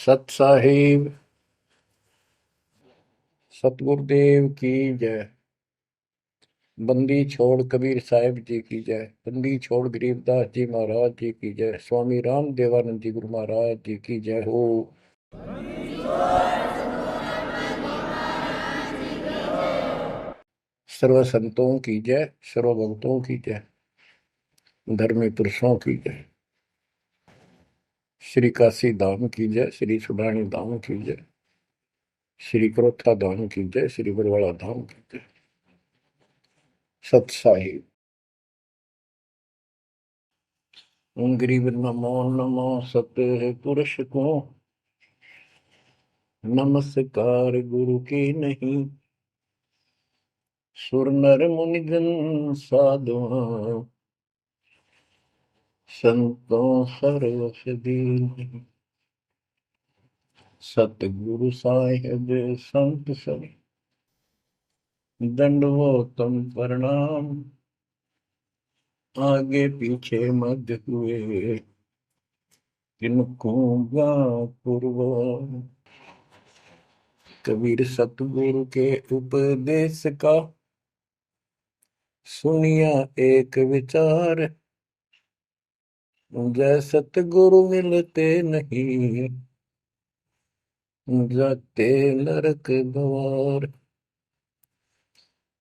सत साहिब सतगुरुदेव की जय। बंदी छोड़ कबीर साहिब जी की जय। बंदी छोड़ गरीबदास जी महाराज जी की जय। स्वामी राम देवानंद जी गुरु महाराज जी की जय हो। सर्व संतों की जय, सर्व भक्तों की जय, धर्मी पुरुषों की जय। श्री काशी धाम की जय, श्री सुडानी धाम की जय, श्री क्रोथा धाम की जय, श्री बरवाड़ा धाम की जय। सत साहिब गरीब नमो नमो सत्य पुरुष को नमस्कार गुरु की नहीं। सुर नर मुनिजन साधुआ संतों सर्वस दीन। सतगुरु साहिब संत सब दंडवतम प्रणाम। आगे पीछे मध्य हुए किनको पूर्व। कबीर सतगुरु के उपदेश का सुनिया एक विचार। जय सतगुरु मिलते नहीं जाते नरक द्वार।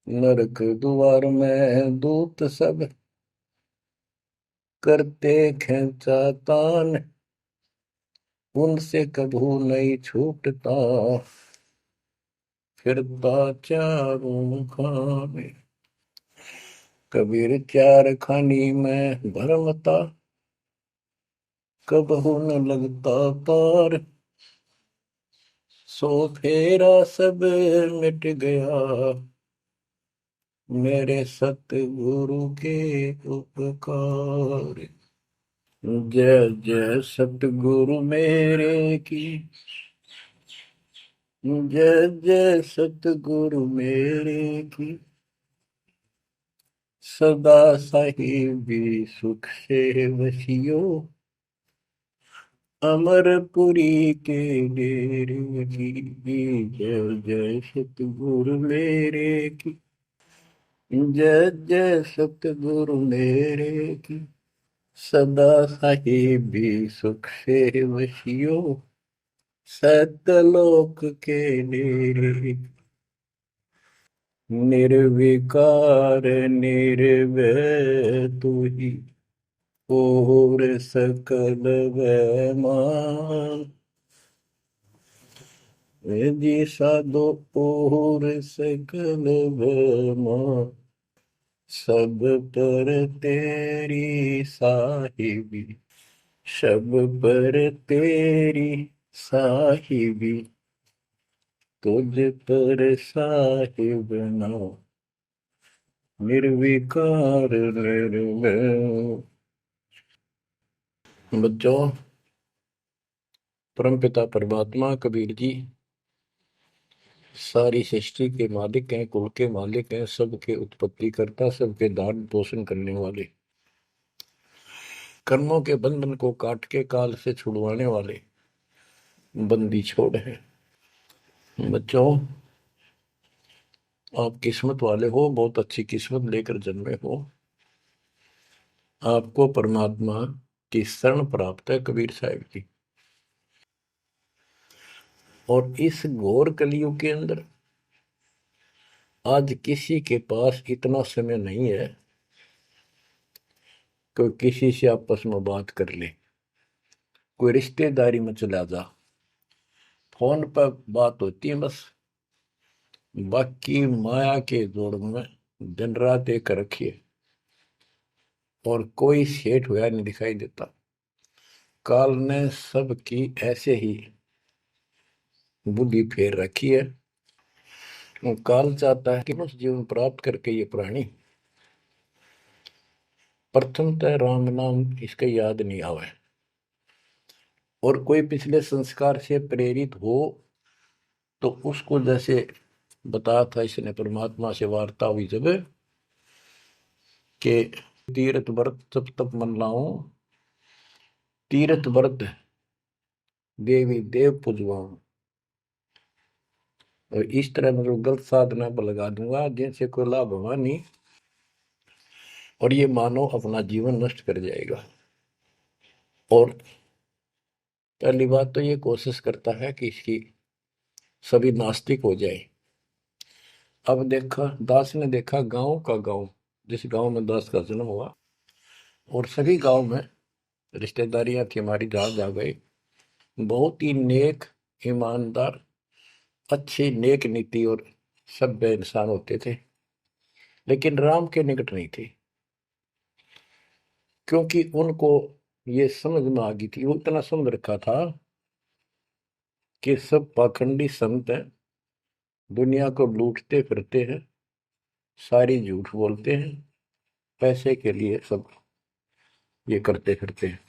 नरक द्वार में दूत सब करते खेचातान। उनसे कभू नहीं छूटता फिरता चारों खाने। कबीर चार खानी में भरमता कबहू न लगता पार। सो फेरा सब मिट गया मेरे सतगुरु के उपकार। जय जय सतगुरु मेरे की जय जय सतगुरु मेरे की। सदा साहिबी सुख से वसियो अमरपुरी के डेरे की। जय जय सतगुरु मेरे की जय जय सतगुरु मेरे की। सदा साहिबी सुख से वसियो सतलोक के डेरे। निर्विकार निर्भय तू ही और सकल वैमान। जी साधो और सकल वैमान। सब पर तेरी साहिबी सब पर तेरी साहिबी। तुझ पर साहिब नाम निर्विकार निर्भय। बच्चों, परमपिता परमात्मा कबीर जी सारी सृष्टि के मालिक हैं, कुल के मालिक हैं, सबके उत्पत्ति करता, सबके दान पोषण करने वाले, कर्मों के बंधन को काट के काल से छुड़वाने वाले बंदी छोड़ है। बच्चों, आप किस्मत वाले हो, बहुत अच्छी किस्मत लेकर जन्मे हो। आपको परमात्मा की शरण प्राप्त है कबीर साहिब की। और इस घोर कलयुग के अंदर आज किसी के पास इतना समय नहीं है कि किसी से आपस में बात कर ले, कोई रिश्तेदारी में चला जा, फोन पर बात होती है बस। बाकी माया के जोड़ में दिन रात एक रखिए और कोई सेठ हुआ नहीं दिखाई देता। काल ने सबकी ऐसे ही बुद्धि फेर रखी है। काल चाहता है कि उस जीवन प्राप्त करके ये प्राणी प्रथमतः राम नाम इसका याद नहीं आवे और कोई पिछले संस्कार से प्रेरित हो तो उसको जैसे बताया था इसने परमात्मा से वार्ता हुई जब के तीर्थ व्रत तप तप मन लाऊं। तीर्थ व्रत देवी देव पूजवाऊं। और इस तरह मतलब गलत साधना पर लगा दूंगा जिनसे कोई लाभ होगा नहीं, और ये मानव अपना जीवन नष्ट कर जाएगा। और पहली बात तो ये कोशिश करता है कि इसकी सभी नास्तिक हो जाए। अब देखा, दास ने देखा गांव का गांव, जिस गांव में दास का जन्म हुआ, और सभी गांव में रिश्तेदारियां थी हमारी, जहां जा गए बहुत ही नेक, ईमानदार, अच्छे, नेक नीति और सभ्य इंसान होते थे, लेकिन राम के निकट नहीं थे, क्योंकि उनको ये समझ में आ गई थी, वो इतना समझ रखा था कि सब पाखंडी संत हैं, दुनिया को लूटते फिरते हैं, सारी झूठ बोलते हैं, पैसे के लिए सब ये करते फिरते हैं।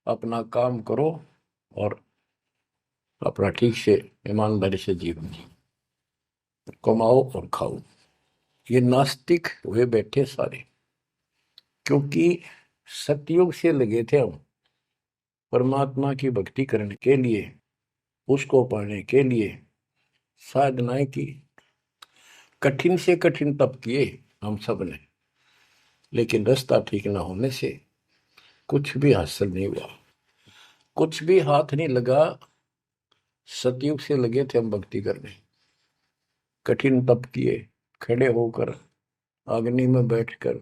अपना काम करो और अपना ठीक से ईमानदारी से जीवन कमाओ और खाओ। ये नास्तिक हुए बैठे सारे, क्योंकि सतयुग से लगे थे हम परमात्मा की भक्ति करने के लिए, उसको पाने के लिए साधनाएं की, कठिन से कठिन तप किए हम सब ने, लेकिन रास्ता ठीक ना होने से कुछ भी हासिल नहीं हुआ, कुछ भी हाथ नहीं लगा। सतयुग से लगे थे हम भक्ति करने, कठिन तप किए, खड़े होकर, अग्नि में बैठकर,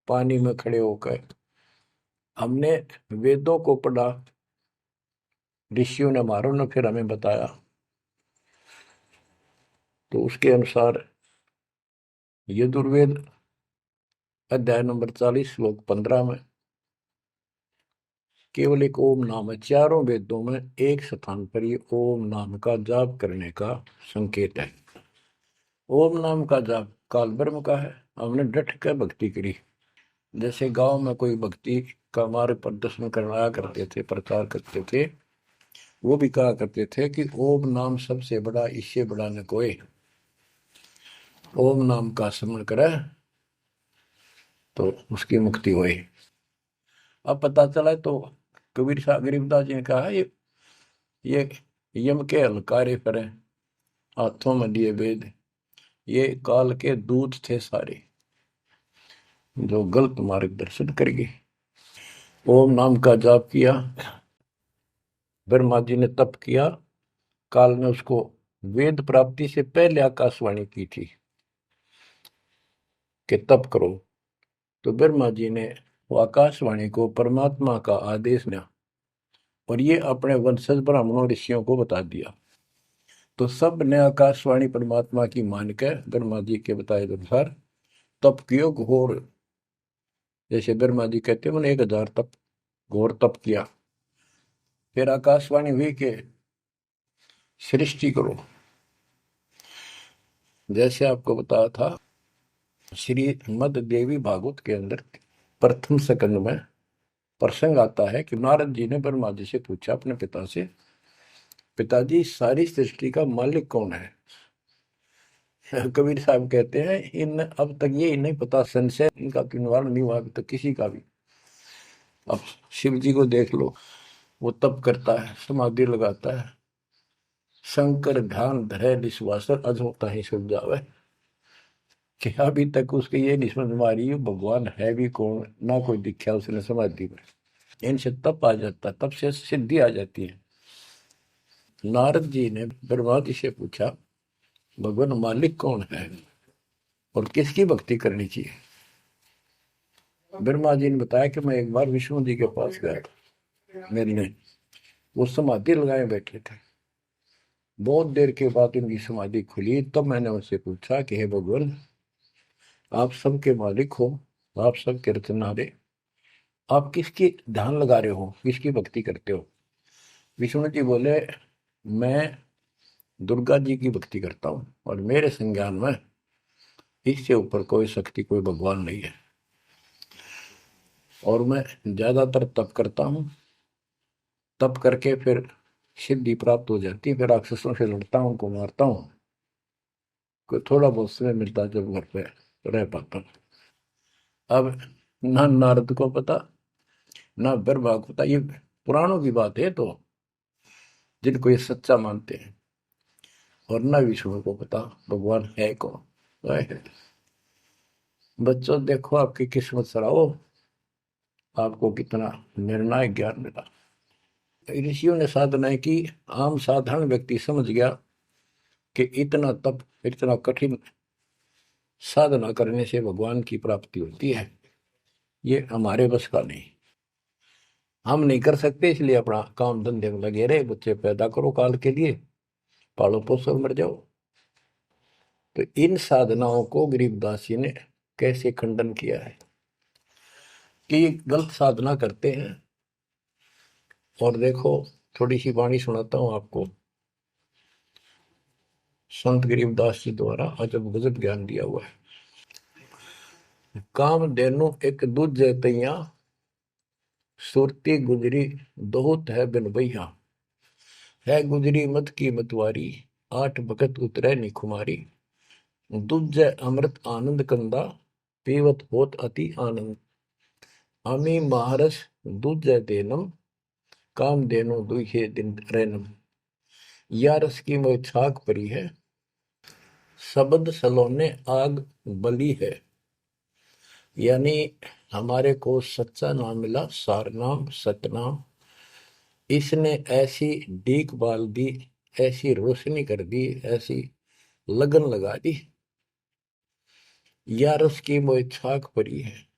पानी में खड़े होकर, हमने वेदों को पढ़ा, ऋषियों ने हमारों ने फिर हमें बताया, तो उसके अनुसार यजुर्वेद अध्याय नंबर 40 श्लोक 15 में केवल एक ओम नाम है। चारों वेदों में एक स्थान पर ये ओम नाम का जाप करने का संकेत है। ओम नाम का जाप काल ब्रह्म का है। हमने डट कर भक्ति करी, जैसे गांव में कोई भक्ति का मार्ग प्रदर्शन करवाया करते थे, प्रचार करते थे, वो भी कहा करते थे कि ओम नाम सबसे बड़ा, इससे बड़ा न कोई। ओम नाम का स्मरण करे तो उसकी मुक्ति हुई। अब पता चला तो कबीर साहब गरीबदास जी ने कहा, ये यम के हलकारे करें, हाथों में लिए वेद, ये काल के दूत थे सारे, जो गलत मार्गदर्शन करेंगे। ओम नाम का जाप किया, ब्रह्मा जी ने तप किया, काल ने उसको वेद प्राप्ति से पहले आकाशवाणी की थी कि तप करो, तो ब्रह्मा जी ने वो आकाशवाणी को परमात्मा का आदेश दिया, और ये अपने वंशज ब्राह्मणों ऋषियों को बता दिया। तो सब ने आकाशवाणी परमात्मा की मान के ब्रह्मा जी के बताए अनुसार तप कियो घोर, जैसे ब्रह्मा जी कहते हैं मैंने 1000 तप, घोर तप किया। फिर आकाशवाणी हुई कि सृष्टि करो, जैसे आपको बताया था श्रीमद देवी भागवत के अंदर प्रथम स्कंद में प्रसंग आता है कि नारद जी ने ब्रह्मा जी से पूछा अपने पिता से, पिताजी सारी सृष्टि का मालिक कौन है? कबीर साहब कहते हैं इन अब तक ये नहीं पता, संशय इनका निवारण नहीं हुआ अभी तक किसी का भी। अब शिव जी को देख लो, वो तप करता है, समाधि लगाता है, शंकर ध्यान धरे विश्वासर अधोता ही सुख जावे, कि अभी तक उसके ये नहीं समझ में आ रही है भगवान है भी कौन, ना कोई दिखा उसने समाधि में। इनसे तप आ जाता, तप से सिद्धि आ जाती है। नारद जी ने ब्रह्मा जी से पूछा भगवान मालिक कौन है और किसकी भक्ति करनी चाहिए? ब्रह्मा जी ने बताया कि मैं एक बार विष्णु जी के पास गया था, मिलने, वो समाधि लगाए बैठे थे। बहुत देर के बाद उनकी समाधि खुली, तब मैंने उनसे पूछा कि हे भगवान, आप सबके मालिक हो, आप सबके रचनहारे, आप किसकी ध्यान लगा रहे हो, किसकी भक्ति करते हो? विष्णु जी बोले मैं दुर्गा जी की भक्ति करता हूँ, और मेरे संज्ञान में इससे ऊपर कोई शक्ति, कोई भगवान नहीं है, और मैं ज्यादातर तप करता हूँ, तप करके फिर सिद्धि प्राप्त हो जाती है, फिर राक्षसों से लड़ता हूँ, उनको मारता हूँ, कोई थोड़ा बहुत समय मिलता है जब घर पे रह पाता हूँ। अब ना नारद को पता, ना ब्रह्मा को पता, ये पुराणों की बात है। तो जिनको ये सच्चा मानते हैं, और न विष्णु को पता भगवान है कौन। बच्चों देखो आपकी किस्मत सराहो, आपको कितना निर्णायक ज्ञान मिला। ऋषियों ने साधनाएं की, आम साधारण व्यक्ति समझ गया कि इतना तप, इतना कठिन साधना करने से भगवान की प्राप्ति होती है, ये हमारे बस का नहीं, हम नहीं कर सकते, इसलिए अपना काम धंधे में लगे रहे, बच्चे पैदा करो काल के लिए, पालो पोसो मर जाओ। तो इन साधनाओं को गरीबदास जी ने कैसे खंडन किया है कि गलत साधना करते हैं। और देखो थोड़ी सी वाणी सुनाता हूं आपको, संत गरीबदास जी द्वारा अजब गजब ज्ञान दिया हुआ है। काम देनु एक दूजे तैया, सुरती गुजरी दोहत है बिन भैया, है गुजरी मत की मतवारी, आठ भगत उतरे निखुमारी, दूजे अमृत आनंद कंदा, पीवत होत अति आनंद, अमी महारस दूजे देनम, काम देनो दुहे दिन रैनम, या रस की मोह छाक परी है, शब्द सलोने आग बली है। यानी हमारे को सच्चा नाम मिला, सार नाम सतनाम, इसने ऐसी डीक बाल दी, ऐसी रोशनी कर दी, ऐसी लगन लगा दी, या रस की मोह छाक परी है।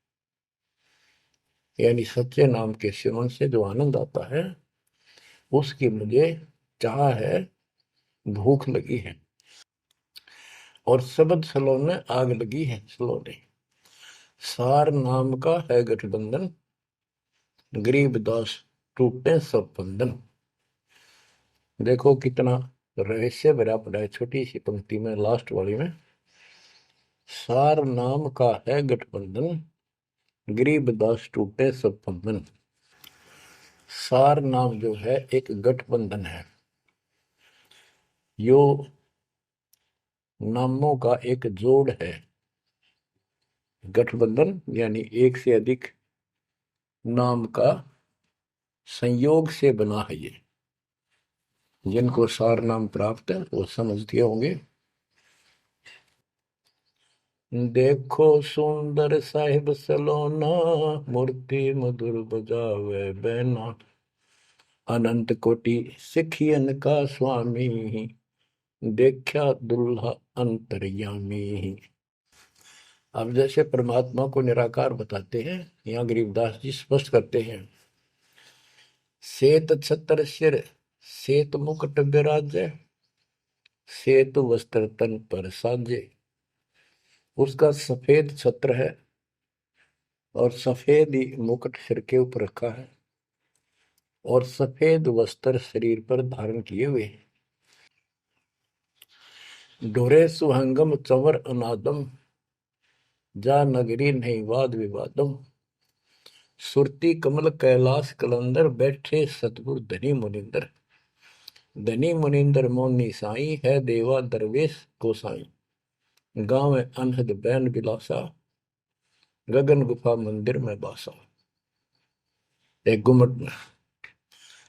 यानी सच्चे नाम के सेवन से जो आनंद आता है उसकी मुझे चाह है, भूख लगी है। और शब्द सलोने आग लगी है, सलोने सार नाम का है गठबंधन, गरीबदास टूटे सब बंधन। देखो कितना रहस्य भरा पड़ा है छोटी सी पंक्ति में, लास्ट वाली में, सार नाम का है गठबंधन, गरीबदास टूटे सब बंधन। सार नाम जो है एक गठबंधन है, यो नामों का एक जोड़ है। गठबंधन यानी एक से अधिक नाम का संयोग से बना है ये। जिनको सार नाम प्राप्त है वो समझते होंगे। देखो सुंदर साहिब सलोना, मूर्ति मधुर बजावे बैना, अनंत कोटि सिखियन का स्वामी, देखा दुल्हा अंतर्यामी। अब जैसे परमात्मा को निराकार बताते हैं, यहाँ गरीबदास जी स्पष्ट करते हैं, श्वेत छत्र सिर श्वेत मुकुट विराजे, श्वेत वस्त्र तन पर साजे। उसका सफेद छत्र है और सफेद ही मुकुट सिर के ऊपर रखा है और सफेद वस्त्र शरीर पर धारण किए हुए हैं। ढोरे सुहंगम चंवर अनादम, जा नगरी नहीं वाद विवादम, सुरती कमल कैलाश कलंदर, बैठे सतगुरु धनी मुनिंदर। धनी मुनिंदर मोनी साई, है देवा दरवेश गोसाई, गांव अनहद बैन बिलासा, गगन गुफा मंदिर में बासा। एक गुमट में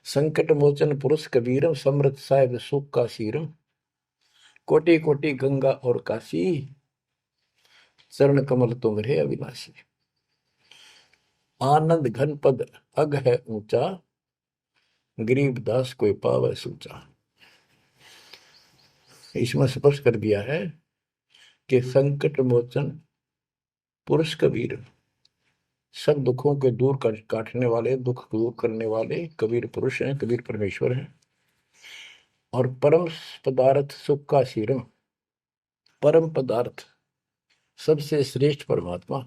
संकट मोचन पुरुष कबीरम, समृत साहिब सुख का सीरम, कोटि कोटि गंगा और काशी, चरण कमल तुम्हारे अविनाशी। आनंद घन पद अग है ऊंचा, गरीबदास कोई पावे सूचा। इसमें स्पष्ट कर दिया है कि संकट मोचन पुरुष कबीर, सब दुखों के दूर काटने वाले, दुख दूर करने वाले कबीर पुरुष हैं, कबीर परमेश्वर हैं। और परम पदार्थ सुख का सीरम, परम पदार्थ सबसे श्रेष्ठ परमात्मा,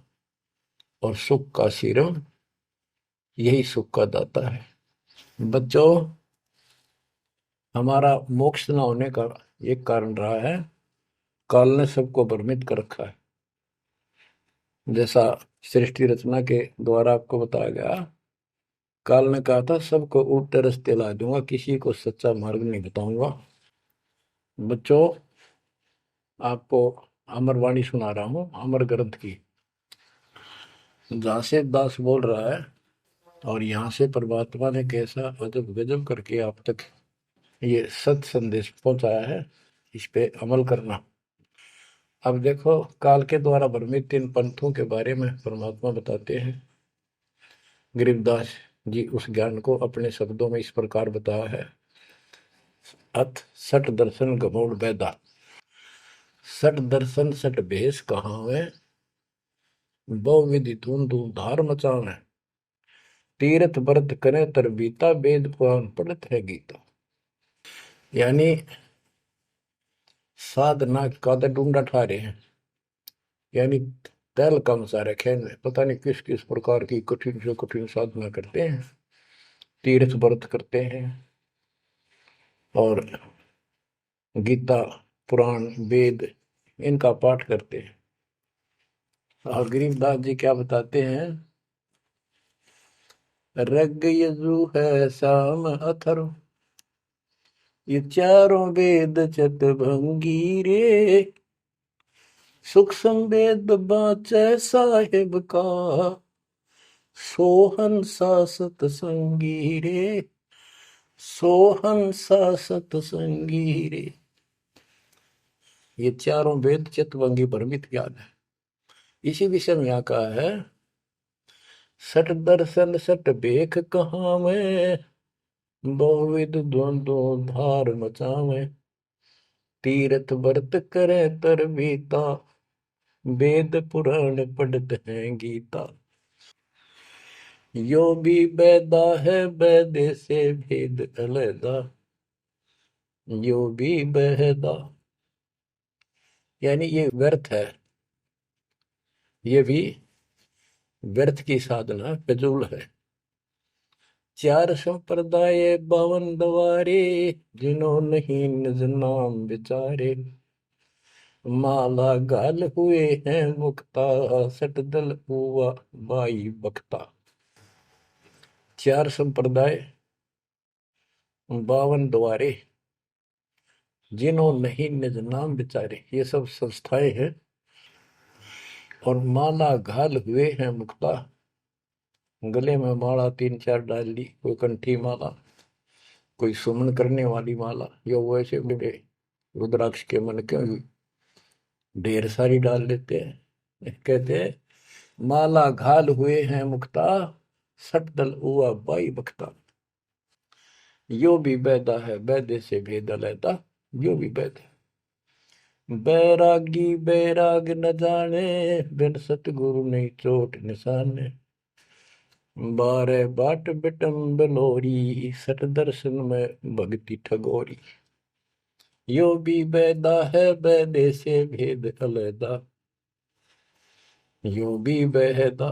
और सुख का सीरम यही सुख का दाता है। बच्चों हमारा मोक्ष न होने का एक कारण रहा है, काल ने सबको भ्रमित कर रखा है। जैसा सृष्टि रचना के द्वारा आपको बताया गया, काल ने कहा था सबको उल्टे रास्ते ला दूंगा, किसी को सच्चा मार्ग नहीं बताऊंगा। बच्चों आपको अमरवाणी सुना रहा हूं, अमर ग्रंथ की, जहां से दास बोल रहा है और यहाँ से परमात्मा ने कैसा अजब गजब करके आप तक ये सत संदेश पहुंचाया है, इस पे अमल करना। अब देखो, काल के द्वारा भ्रमित इन पंथों के बारे में परमात्मा बताते हैं। गरीबदास जी उस ज्ञान को अपने शब्दों में इस प्रकार बताया है। अथ सठ दर्शन गमोड़ बैदा, सठ दर्शन सठ भेष कहावे, बहुविधि धूम धूम धार मचावे, तीर्थ व्रत करे तर बीता, वेद पुराण पढ़त है गीता। यानी साधना का तो ढूंढा ठा रहे हैं, यानी तैल कम सारे खेल में पता नहीं किस किस प्रकार की कठिन से कठिन साधना करते हैं, तीर्थ व्रत करते हैं और गीता पुराण वेद इनका पाठ करते हैं। और गरीबदास जी क्या बताते हैं, रग यजु है श्याम अथर्व, ये चारों वेद चतभंगी रे, सुख संवेद बाचै साहेब का, सोहन सा सतसंगी रे, सोहन सा सतसंगी रे। ये चारों वेद चितवंगी भ्रमित ज्ञान है। इसी विषय में यहाँ कहा है, सठ दर्शन सठ बेख कहाँ में, बहुविध द्वंद्व धार मचावे, तीर्थ व्रत करे तर बीता, वेद पुराण पढ़त है गीता। यो भी बैदा है बैदे से भेद अलैदा, यो भी बहदा, यानी ये व्यर्थ है, ये भी व्यर्थ की साधना फिजूल है। चार संप्रदाय बावन दवारे, जिन्हों नहीं निज नाम विचारे, माला गाल हुए हैं मुक्ता, सट दल हुआ बाई बख्ता। चार संप्रदाय बावन द्वारे, जिन्हों नहीं निज नाम विचारे, ये सब संस्थाएं हैं। और माला घाल हुए हैं मुक्ता, गले में माला तीन चार डाल ली, कोई कंठी माला, कोई सुमन करने वाली माला, या वैसे बड़े रुद्राक्ष के मन के ढेर सारी डाल लेते हैं। कहते हैं माला घाल हुए हैं मुक्ता, सट दल हुआ बाई बख्ता। यो भी बैदा है बैदे से भेद अलैदा, यो भी बैद है। बैरागी बैराग न जाने, बिन सतगुरु नहीं चोट निशाने, बारे बाट बिटम बलोरी, सट दर्शन में भक्ति ठगोरी। यो भी बैदा है बैदे से भेद अलैदा, यो भी बेहदा।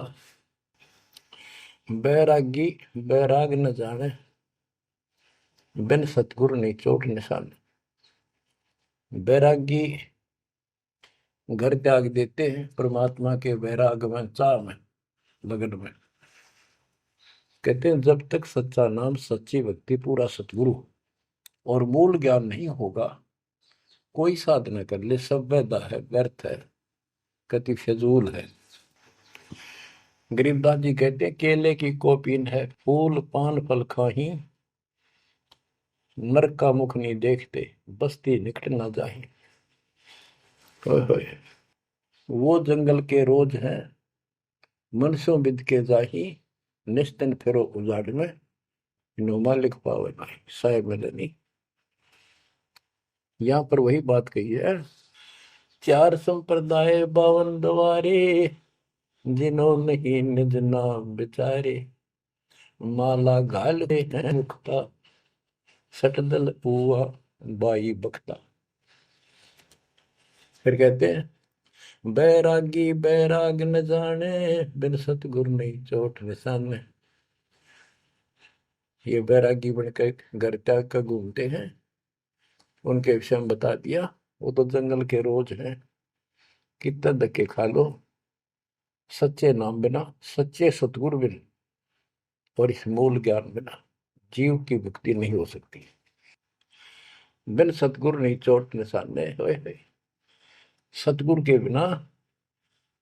बैरागी बैराग न जाने, बिन सतगुरु नहीं चोट निशान। बैरागी घर त्याग देते हैं परमात्मा के वैराग में, चाह में, लगन में। कहते हैं जब तक सच्चा नाम सच्ची भक्ति पूरा सतगुरु और मूल ज्ञान नहीं होगा, कोई साधना कर ले सब वैदा है, व्यर्थ है, कति फिजूल है। गरीबदास जी कहते हैं केले की कोपीन है, फूल पान फल खाही, नरक का मुख नहीं देखते, बस्ती निकट ना जाही। वो जंगल के रोज हैं, मनसों बिद के जाही, निस्तन फिरो उजाड़ में, नो मालिक पावे नहीं साहेब मदनी। यहाँ पर वही बात कही है, चार संप्रदाय बावन द्वारे, जिन्हों नहीं निज नाम विचारे, माला घाल हैं मुक्ता, सटदल हुआ बाई बख्ता। फिर कहते हैं बैरागी बैराग न जाने, बिन सतगुरु नहीं चोट निशाने। ये बैरागी बनकर घर त्याग कर घूमते हैं, उनके विषय में बता दिया, वो तो जंगल के रोज हैं, कितना धक्के खा लो, सच्चे नाम बिना, सच्चे सतगुरु बिना और इस मूल ज्ञान बिना जीव की मुक्ति नहीं हो सकती। बिन सतगुरु नहीं चोट निशाने, होए सतगुरु के बिना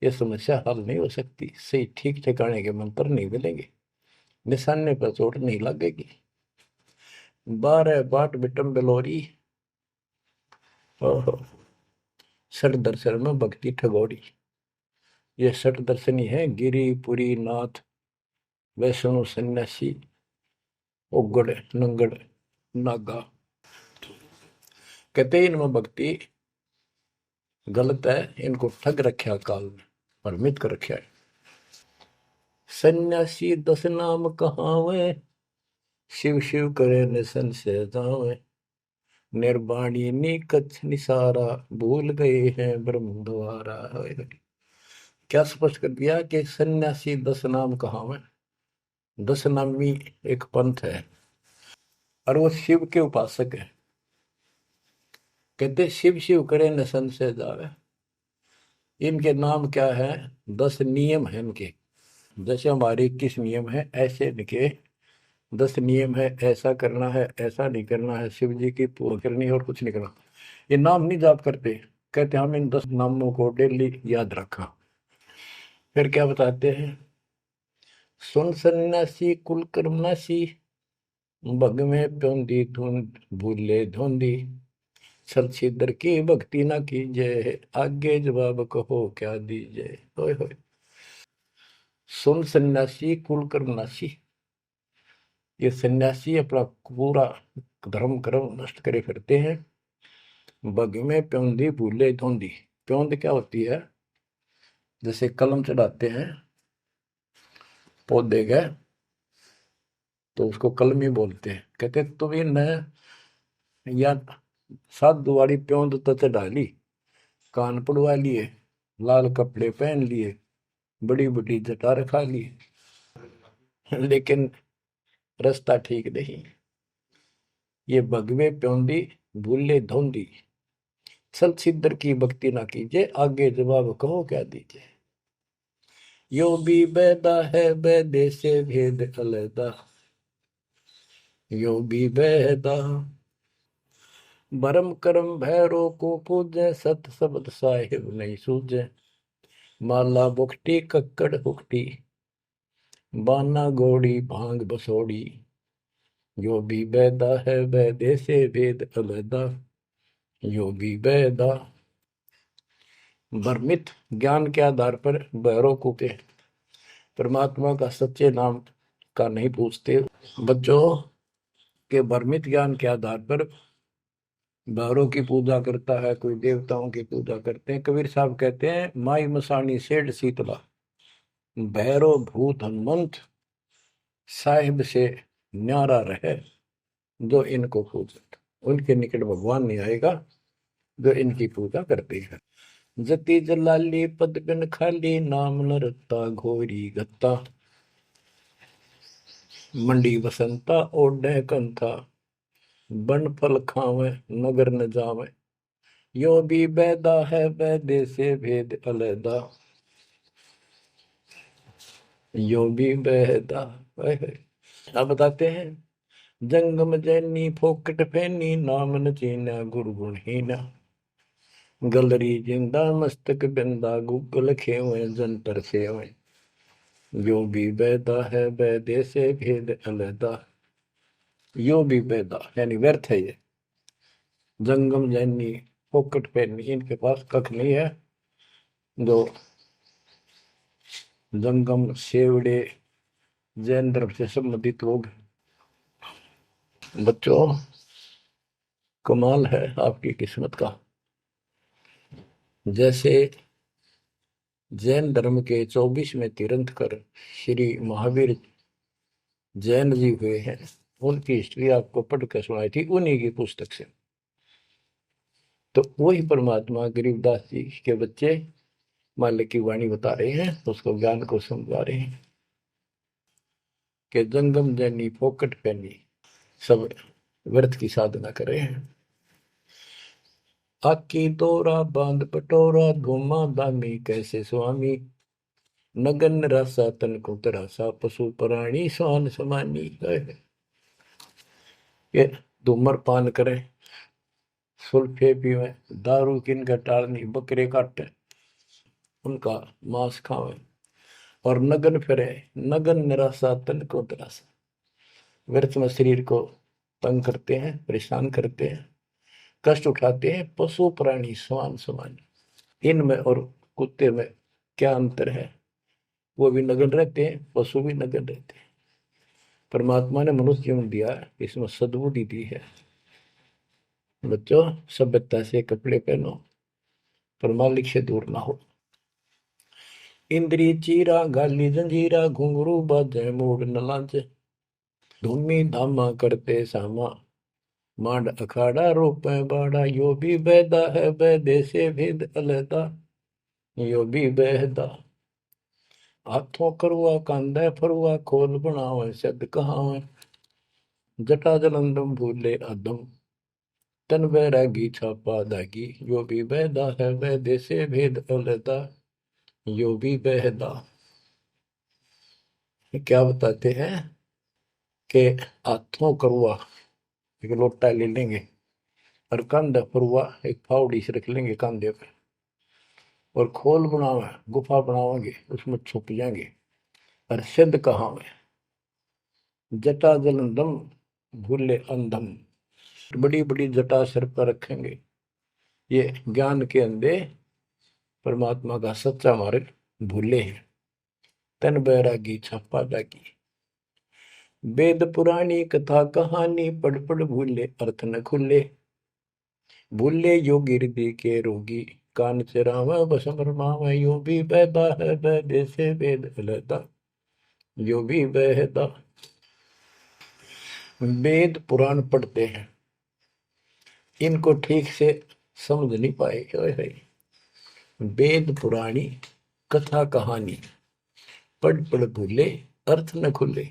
ये समस्या हल नहीं हो सकती। सही ठीक ठिकाने के मंत्र नहीं मिलेंगे, निशाने पर चोट नहीं लगेगी। 12 बाट बिटम बेलोरी। ओहो। षट दर्शन में भक्ति ठगोरी। ये षट दर्शनी है, गिरी पुरी नाथ वैष्णो सन्यासी उगड़ नंगड़ नागा। कहते हैं इनमें भक्ति गलत है, इनको ठग रखा काल में, भ्रमित कर रखा है। सन्यासी 10 नाम कहावे, शिव शिव करे न संशय जावे। निर्वाणी निकच निसारा, भूल गए हैं ब्रह्म द्वारा। क्या स्पष्ट कर दिया कि सन्यासी 10 नाम कहावे। 10 नामी एक पंथ है और वो शिव के उपासक है। कहते शिव शिव करे न संशय जावे। इनके नाम क्या है? 10 नियम है इनके। जैसे हमारे 21 नियम है, ऐसे इनके 10 नियम है। ऐसा करना है, ऐसा नहीं करना है, शिव जी की पूजा करनी है और कुछ नहीं करना। ये नाम नहीं जाप करते। कहते हम इन 10 नामों को डेली याद रखा। फिर क्या बताते हैं? सुन सन्यासी कुल कर्मनाशी, भग में प्योंदी धुंध भूले धुंधी। छल छिद्र की भक्ति ना कीजिए, आगे जवाब कहो क्या दीजिए। होय होय। सुन सन्यासी कुल कर्मनाशी, ये सन्यासी अपना पूरा धर्म कर्म नष्ट करे फिरते हैं। बग में प्योंदी भूले धुंधी। प्योंद क्या होती है? जैसे कलम चढ़ाते हैं पौधे का, तो उसको कलमी बोलते हैं। कहते तुम इन या साधु वाली प्योंद तो चढ़ा ली, कान पड़वा लिए, लाल कपड़े पहन लिए, बड़ी बड़ी जटा रखा ली, लेकिन रास्ता ठीक नहीं। ये भगवे प्योंदी भूले धोंदी, छल छिद्र की भक्ति ना कीजिए, आगे जवाब कहो क्या दीजिए। यो भी बैदा है बैदे से भेद अलैदा, यो भी बैदा। भरम करम भैरो को पूजे, सत शब्द साहिब नहीं सूझे। माला बुखटी कक्कड़ हुकटी, बाना घोड़ी भांग बसोड़ी। यो भी बैदा है बैदे से भेद अलैदा, यो भी बैदा। भ्रमित ज्ञान के आधार पर भैरव को के परमात्मा का सच्चे नाम का नहीं पूछते। बच्चों के भ्रमित ज्ञान के आधार पर भैरव की पूजा करता है, कोई देवताओं की पूजा करते हैं। कबीर साहब कहते हैं, माई मसानी सेठ शीतला, भैरव भूत हनुमंत साहिब से न्यारा रहे जो इनको पूजे। उनके निकट भगवान नहीं आएगा जो इनकी पूजा करते हैं। जति जलाली पद बिन खाली, नाम न रत्ता घोरी गत्ता। मंडी बसंता ओढ़े कंथा, बन फल खावे नगर न जावे। यो भी बैदा है बैदे से भेद अलैदा, यो भी बैदा। अब बताते हैं, जंगम जैनी फोकट फैनी, नाम न चीना गुरु गुणहीना। गलरी जिंदा मस्तक बिंदा, गूगल खेवे जंतर सेवे। यो भी बैदा है बैदे से भेद अलैदा, यो भी बैदा यानी व्यर्थ है ये। जंगम जैनी फोकट फैनी, इनके पास कख नहीं है। जो जंगम सेवड़े जैन धर्म से संबंधित लोग। बच्चों कमाल है आपकी किस्मत का। जैसे जैन धर्म के 24वें तीर्थंकर श्री महावीर जैन जी हुए हैं, उनकी हिस्ट्री आपको पढ़कर सुनाई थी उन्हीं की पुस्तक से। तो वही परमात्मा गरीबदास जी के बच्चे मालिक की वाणी बता रहे हैं, उसको ज्ञान को समझा रहे हैं कि जंगम जैनी फोकट पैनी, सब व्यर्थ की साधना कर रहे हैं। आकी तोरा बांध पटोरा, घुमा दामी कैसे स्वामी। नगन रासा तन को तरासा, पशु प्राणी स्वान समानी। ये धूम्रपान करें, सुल्फे पीवे, दारू किन टालनी, बकरे काटे उनका मांस खावे, और नगन फिरे। नगन निराशा तन को तरासा, व्यर्थ में शरीर को तंग करते हैं, परेशान करते हैं, कष्ट उठाते हैं, पशु प्राणी समान समान। इनमें और कुत्ते में क्या अंतर है? वो भी नग्न रहते हैं, पशु भी नग्न रहते हैं। परमात्मा ने मनुष्य जीवन दिया, इसमें सद्बुद्धि दी है। बच्चों, सभ्यता से कपड़े पहनो, पर मालिक से दूर ना हो। इंद्री चीरा गाली जंजीरा, घुंघरू बाजे मूड न लांचे। धूमी धामा करते सामा, मांड अखाड़ा रोपे बाड़ा। यो भी बैदा है बैदे से भेद अलहदा, यो भी बहदा। हाथों करुआ कांदा फरुआ, खोल बनावे सद कहावे। जटा जलंदम भूले अदम, तन बैरागी छापा दागी। यो भी बहदा है बैदे से भेद अलहदा, यो भी बहदा। क्या बताते हैं कि हाथों करुआ एक लोटा ले लेंगे, और कंधा फरुआ एक फावड़ी से रख लेंगे कंधे पे, और खोल बनावे गुफा बनावांगे, उसमें छुप जाएंगे। और सिद्ध कहावे, जटा जलंदम भूले अंधम। बड़ी बड़ी जटा सिर पर रखेंगे, ये ज्ञान के अंधे परमात्मा का सच्चा मार्ग भूले हैं। तन बैरागी छापा दागी। वेद पुरानी कथा कहानी, पढ़ पढ़ भूले अर्थ न खुले। भूले योगी हृदय के रोगी, कान चरावे बस भरमावे। यो भी बैदा है बैदे से वेद अलहदा, यो भी बहदा। वेद पुराण पढ़ते हैं, इनको ठीक से समझ नहीं पाए। वेद पुराणी कथा कहानी, पढ़ पढ़ भूले अर्थ न खुले।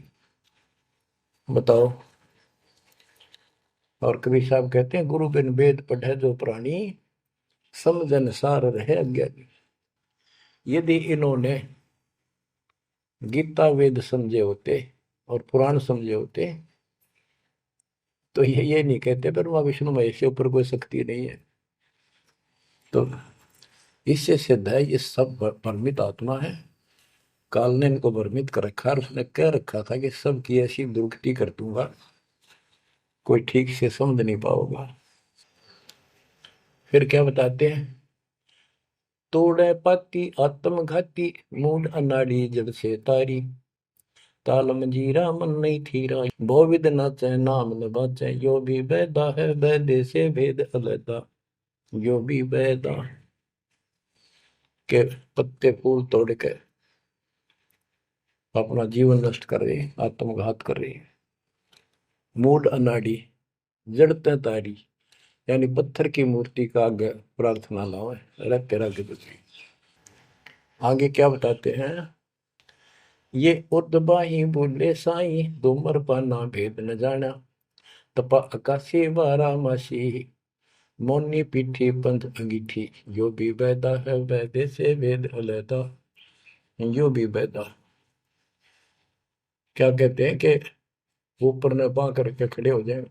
बताओ। और कबीर साहब कहते हैं, गुरु बिन वेद पढ़े जो प्राणी, समझन सार रहे अज्ञानी। यदि इन्होंने गीता वेद समझे होते और पुराण समझे होते, तो ये नहीं कहते ब्रह्मा विष्णु महेश के ऊपर कोई शक्ति नहीं है। तो इससे सिद्ध है ये सब भ्रमित आत्मा है। काल ने इनको भ्रमित कर रखा, और उसने कह रखा था कि सबकी ऐसी दुर्गति कर दूंगा, कोई ठीक से समझ नहीं पाओगा। फिर क्या बताते हैं, तोड़े पाती आत्मघाती, मूड अनाड़ी जड़ से तारी। ताल मंजीरा मन नहीं थीरा, बहुविध नाचे नाम न बाचे। यो भी बैदा है बैदे से भेद अलहदा, यो भी बैदा। के पत्ते फूल तोड़ के अपना जीवन नष्ट कर रहे, आत्मघात कर रहे। मूड अनाड़ी जड़ते तारी, यानी पत्थर की मूर्ति का आगे प्रार्थना लाओ, रख के रख दो। आगे क्या बताते हैं, ये उर्दबाही बोले साई, दोमर पाना भेद न जाना। तपा आकाशी बारा मासी, मोनी पीठी पंथ अंगीठी। यो भी बैदा है बैदे से वेद अलहदा, यो भी बैदा। क्या कहते हैं कि ऊपर ने बां करके खड़े हो जाए,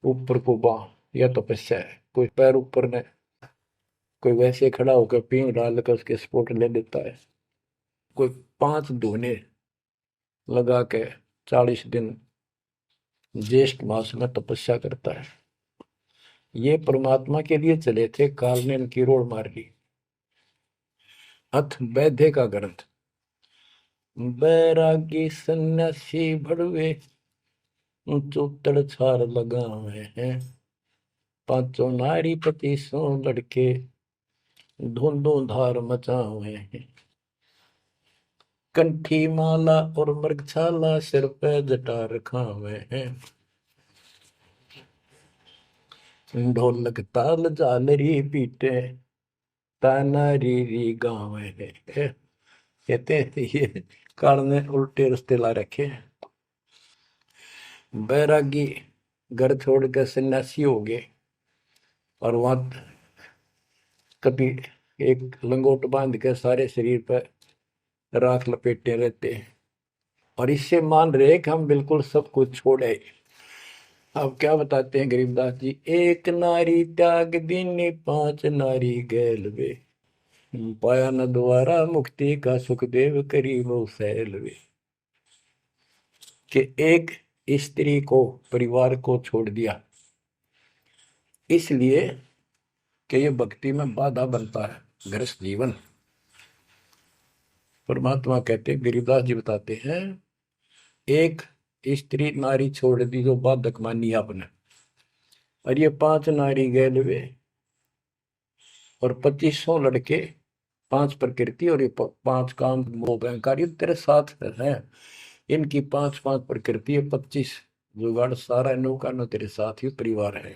ऊपर को बां, यह तपस्या है। कोई पैर ऊपर ने, कोई वैसे खड़ा होकर पींग डाल कर उसके स्पोर्ट ले लेता है। कोई 5 धोने लगा के 40 दिन ज्येष्ठ मास में तपस्या करता है। ये परमात्मा के लिए चले थे, काल ने इनकी रोड मार ली। अथ वैद्य का ग्रंथ, बैरागी सन्यासी भड़वे, चौतड़ छार लगावे हैं। पांचों नारी पति सो लड़के, धुंधों धार मचावे हैं। कंठी माला और मृगछाला, सिर पे जटा रखावे हैं। ढोलक ताल झालरी पीटे, ताना री गावे हैं। कहते हैं ये काल ने उल्टे रास्ते ला रखे। बैरागी घर छोड़ कर सन्यासी हो गए, और वहां कभी एक लंगोट बांध के सारे शरीर पर राख लपेटे रहते हैं, और इससे मान रहे कि हम बिल्कुल सब कुछ छोड़े। अब क्या बताते हैं गरीबदास जी, एक नारी त्याग दीनी, 5 नारी गैल वे। पाया न द्वारा मुक्ति का, सुखदेव करी वो सैल वे। कि एक स्त्री को, परिवार को छोड़ दिया, इसलिए कि ये भक्ति में बाधा बनता है गृहस्थ जीवन। परमात्मा कहते, गिरिदास जी बताते हैं, एक स्त्री नारी छोड़ दी जो बाधक मानी आपने, और ये 5 नारी गैलवे और 2500 लड़के, 5 प्रकृति और ये 5 काम वो अहंकार तेरे साथ है। इनकी 5-5 प्रकृति है, 25 जुगाड़, सारा नौका न तेरे साथ ही परिवार है।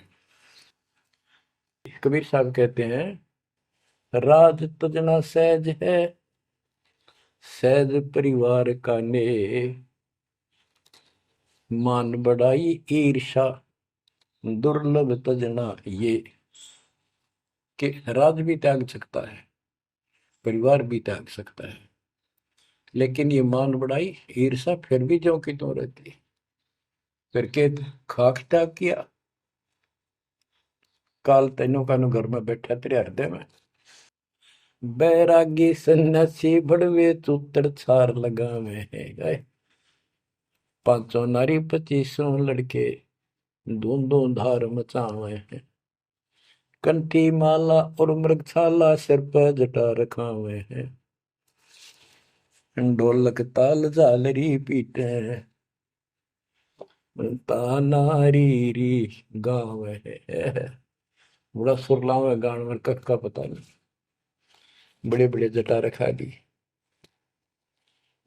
कबीर साहब कहते हैं, राज तजना सहज है, सहज परिवार का ने, मान बढ़ाई ईर्षा दुर्लभ तजना ये। कि राज भी त्याग सकता है, परिवार भी त्याग सकता है, लेकिन ये मान बढ़ाई ईर्षा फिर भी जो की तो रहती। करके खाक त्याग किया, काल तेनों का घर में बैठा तेरे हृदय में। बैरागी सन्यासी बड़वे चूतर छार लगावे है, 500 नारी 2500 लड़के, धूंधों धार मचावे हैं। कंठी माला और मृगशाला सिर पर जटा रखावे हैं, ढोलक ताल झालरी पीटे, तानारी री गाँव है। बड़ा सुरलाव है गान में, कख का पता नहीं, बड़े बड़े जटा रखा दी।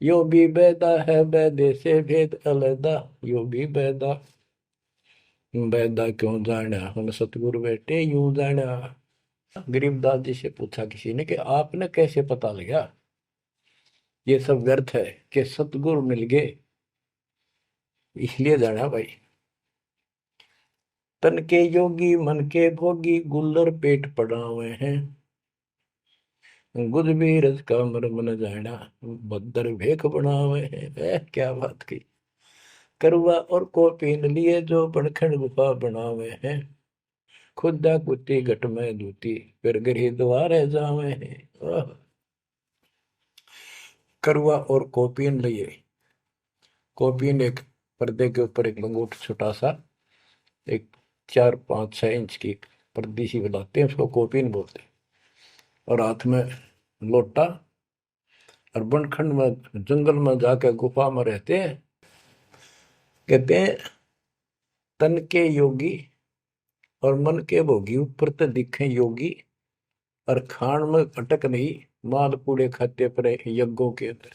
यो भी बैदा है बैदे से भेद अलदा, यो भी बैदा, बैदा क्यों जाना हम सतगुरु बैठे यूं जाना। गरीबदास जी से पूछा किसी ने कि आपने कैसे पता लगा ये सब व्यर्थ है, कि सतगुरु मिल गए इसलिए जाना भाई। तन के योगी मन के भोगी, गुल्लर पेट पड़ावे हैं, गुज भी रज का मर्म न जाना, भद्र भेख बनावे हैं। क्या बात की। करवा और को पीन लिए जो बनखंड गुफा बनावे हैं, खुदा कुत्ती घट में दूती, फिर गरी द्वारे जावे हैं। करवा और कोपीन लिए, कोपीन एक पर्दे के ऊपर एक लंगोट छोटा सा, एक 4-5-6 इंच की पर्दी सी बनाते हैं, उसको कोपीन बोलते हैं। और हाथ में लोटा, और बनखंड में जंगल में जाकर गुफा में रहते हैं। कहते हैं तन के योगी और मन के भोगी, ऊपर तो दिखे योगी, और खान में अटक नहीं, माल पूड़े खाते पर यज्ञों के अंदर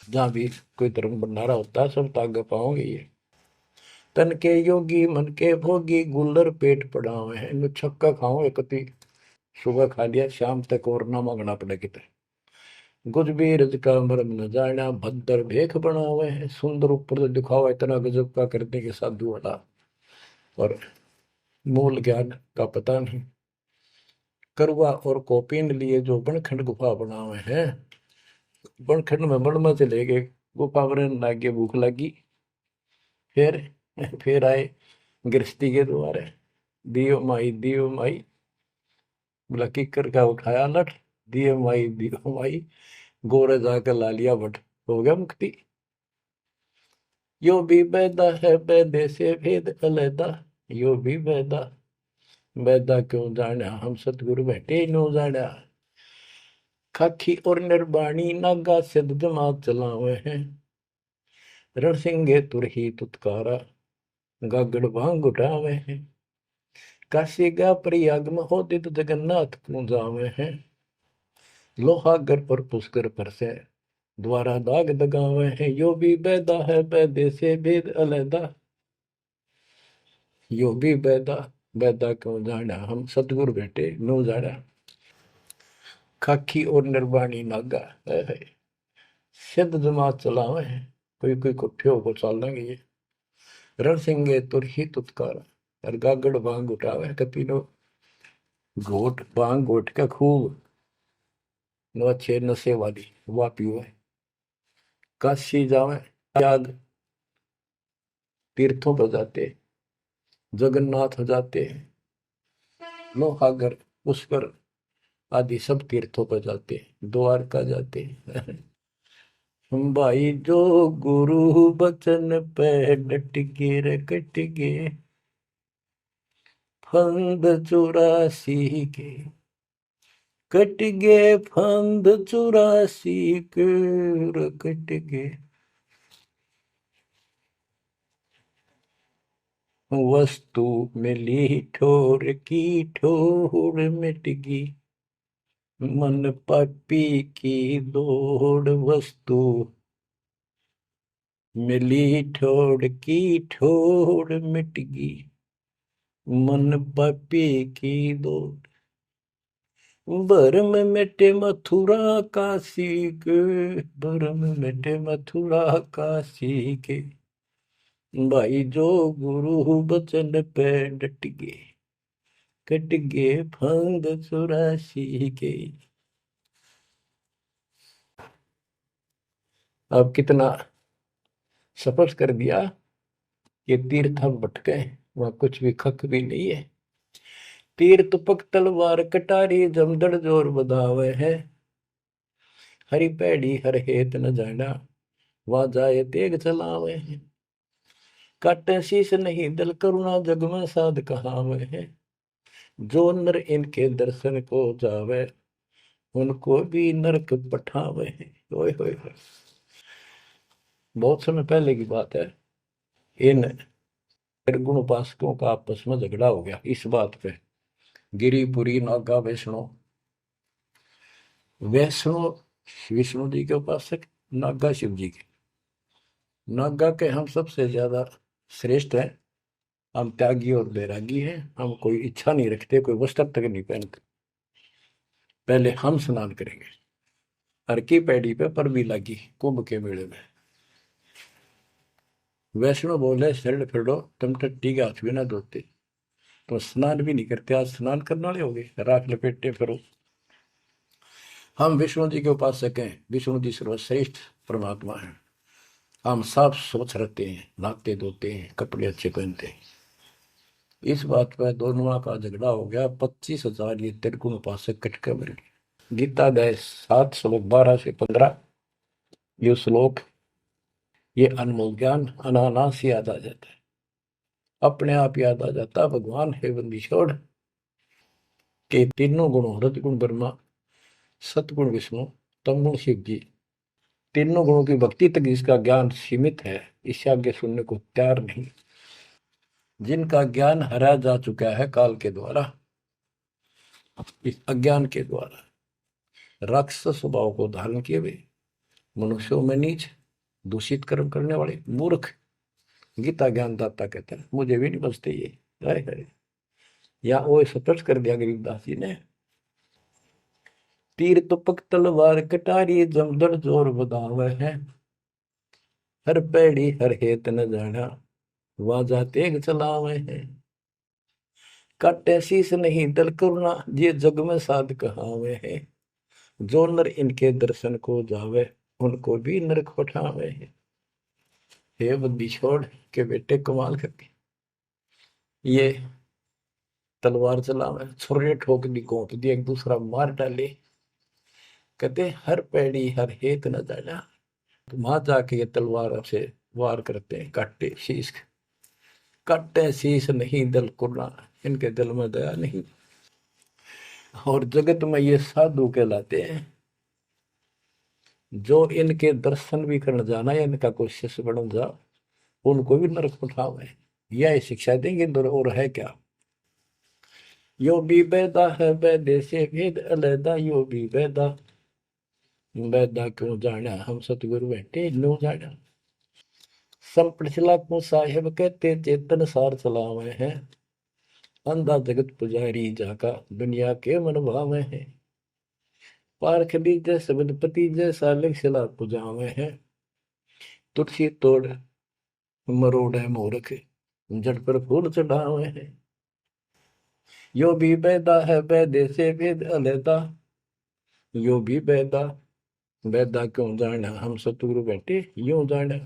जहां भी कोई धर्म भंडारा होता है सब तागे पाओगे ये। तन के योगी मन के भोगी, गुल्लर पेट पड़ावे हैं, इनको छक्का खाओ एक सुबह खा लिया शाम तक और ना मांगना पड़े कितने। गुज भी रज का मरम न जाना, भद्र भेख बनावे हैं, सुंदर ऊपर से दिखावा इतना गजब का करने के साधु वाला, और मूल ज्ञान का पता नहीं। करवा और कोपीन लिए जो बनखंड गुफा बनावे हैं, बनखंड में बन में चले गए, गुफा बनने लागे, भूख लगी, फिर फिर आए गृहस्थी के द्वारे, दियो माई, बोला किकर का उठाया लठ, दियो माई, गोरे जाकर ला लिया भट, हो गया मुक्ति। यो भी बैदा है बैदे से भेद अलैदा, यो भी बैदा, बैदा क्यों जाना हम सतगुरु बैठे नो जाना। खाखी और निर्बाणी नागा सिद्ध जमात चलावे हैं, रणसिंगे तुरही तुतकारा, गागड़ भांग उठावे हैं। काशी गा प्रयाग में होदित जगन्नाथ पूजावे हैं, लोहागर पर पुष्कर पर से द्वारा दाग दगावे हैं। यो भी बैदा है बैदे से भेद अलैदा, यो भी बैदा, बैदा क्यों जाना हम सतगुरु बैठे नो जाना। खाकी और निर्वाणी नागा है, सिद्ध जमात चलावे हैं, कोई कोई कुठियों को चाल लेंगे ये। रण सिंगे तुरही तुतकारा, और गागड़ भांग उठावे कतीनो, घोट भांग घोट का खूब नो अच्छे नशे वाली वा पीवे। काशी जावे, त्याग तीर्थों पर जाते, जगन्नाथ हो जाते, लोहागर पुष्कर आदि सब तीर्थों पर जाते, द्वारका जाते। भाई जो गुरु बचन पे डट के रे कट गए फंद 84 के, कट गए फंद 84 के रे कट गए। वस्तु मिली ठोर की ठोर मिट गई, मन पापी की दौड़। वस्तु मिली ठोर की ठोर मिट गई, मन पापी की दौड़। भरम मिटे मथुरा काशी के, भरम मिटे मथुरा काशी के। भाई जो गुरु बचन पे डट गए, कट गए फंद 84 के। अब कितना सफर कर दिया, ये तीर्थ हम भटके, वहां कुछ भी खक भी नहीं है। तीर तुपक तलवार कटारी जमदड़ जोर बधावे है, हरी पैड़ी हर हेत न जाना, वहां जाए तेग चलावे है। काटे शीश नहीं दल करुणा जग में साध कहावे है, जो नर इनके दर्शन को जावे, उनको भी नरक पठावे है। ओए होए होए। बहुत समय पहले की बात है, इन निर्गुण उपासकों का आपस में झगड़ा हो गया इस बात पे। गिरिपुरी नागा वैष्णो, वैष्णो विष्णु जी के उपासक, नागा शिव जी के। नागा के हम सबसे ज्यादा श्रेष्ठ हैं, हम त्यागी और बैरागी हैं, हम कोई इच्छा नहीं रखते, कोई वस्त्र तक नहीं पहनते। पहले हम स्नान करेंगे। हर की पैड़ी पे पर भी लगी कुंभ के मेले में। वैष्णो बोले शरण फिरो, तुम टट्टी के हाथ भी ना धोते, तो स्नान भी नहीं करते, आज स्नान करने वाले हो गए, राख लपेटे फिरो। हम विष्णु जी के उपासक हैं, विष्णु जी सर्वश्रेष्ठ परमात्मा है। हम साफ स्वच्छ रहते हैं, नहाते धोते हैं, कपड़े अच्छे पहनते हैं। इस बात पर दोनों का झगड़ा हो गया। 25,000 ये त्रिगुण उपासक कटके मर गए। गीता अध्याय 7 श्लोक 12 से 15, ये श्लोक, ये अनमोल ज्ञान अनायास याद आ जाता है, अपने आप याद आ जाता। भगवान है बंदी छोड़ के तीनों गुणों, रजगुण ब्रह्मा, सतगुण विष्णु, तमगुण शिव जी, तीनों गुणों की भक्ति तक जिसका ज्ञान सीमित है, इससे आगे सुनने को तैयार नहीं। जिनका ज्ञान हरा जा चुका है काल के द्वारा, इस अज्ञान के द्वारा, राक्षस स्वभाव को धारण किए हुए, मनुष्यों में नीच, दूषित कर्म करने वाले मूर्ख, गीता ज्ञानदाता कहते हैं, मुझे भी नहीं बचते ये। हाय हाय, या वो स्पष्ट कर दिया गरीबदास जी ने। तीर तुपक तलवार कटारी जमदड़ जोर बधावे है, हर पैड़ी हर हेत न जाना, वाजा तेग चलावे है। काटे शीस नहीं दल करुणा, ये जग में साध कहावे है, जो नर इनके दर्शन को जावे, उनको भी नरक पठावे है। हे बंदी छोड़ के बेटे कमाल करके ये तलवार चलावे, छुरे ठोक दी, घोंप दी, एक दूसरा मार डाले। कहते हर पैड़ी हर हेत न जाना, तो वहां जाके ये तलवार से वार करते हैं, काटे शीश, काटे शीश नहीं दल कुर्ना, इनके दिल में दया नहीं। और जगत में ये साधु कहलाते हैं, जो इनके दर्शन भी करने जाना या इनका कोई शिष्य बन जा, उनको भी नरक उठावे। यह शिक्षा देंगे और है क्या। यो भी बैदा है बैदे से भेद अलैदा, यो भी बैदा, बैदा क्यों जाना हम सतगुरु बैठे नो जाना। संपट चला को साहेब कहते चेतन सार चलावे हैं, अंधा जगत पुजारी जाका दुनिया के मन भावे हैं। पारख दीजय शब्द पति जैसा लिख सिला पुजावे हैं, तुलसी तोड़ मरोड़ है मूर्ख, जड़ पर फूल चढ़ावे हैं। यो भी बैदा है बैदे से भेद अलैदा, यो भी बैदा, बैदा क्यों जाना हम सतगुरु बैठे यूं जाना।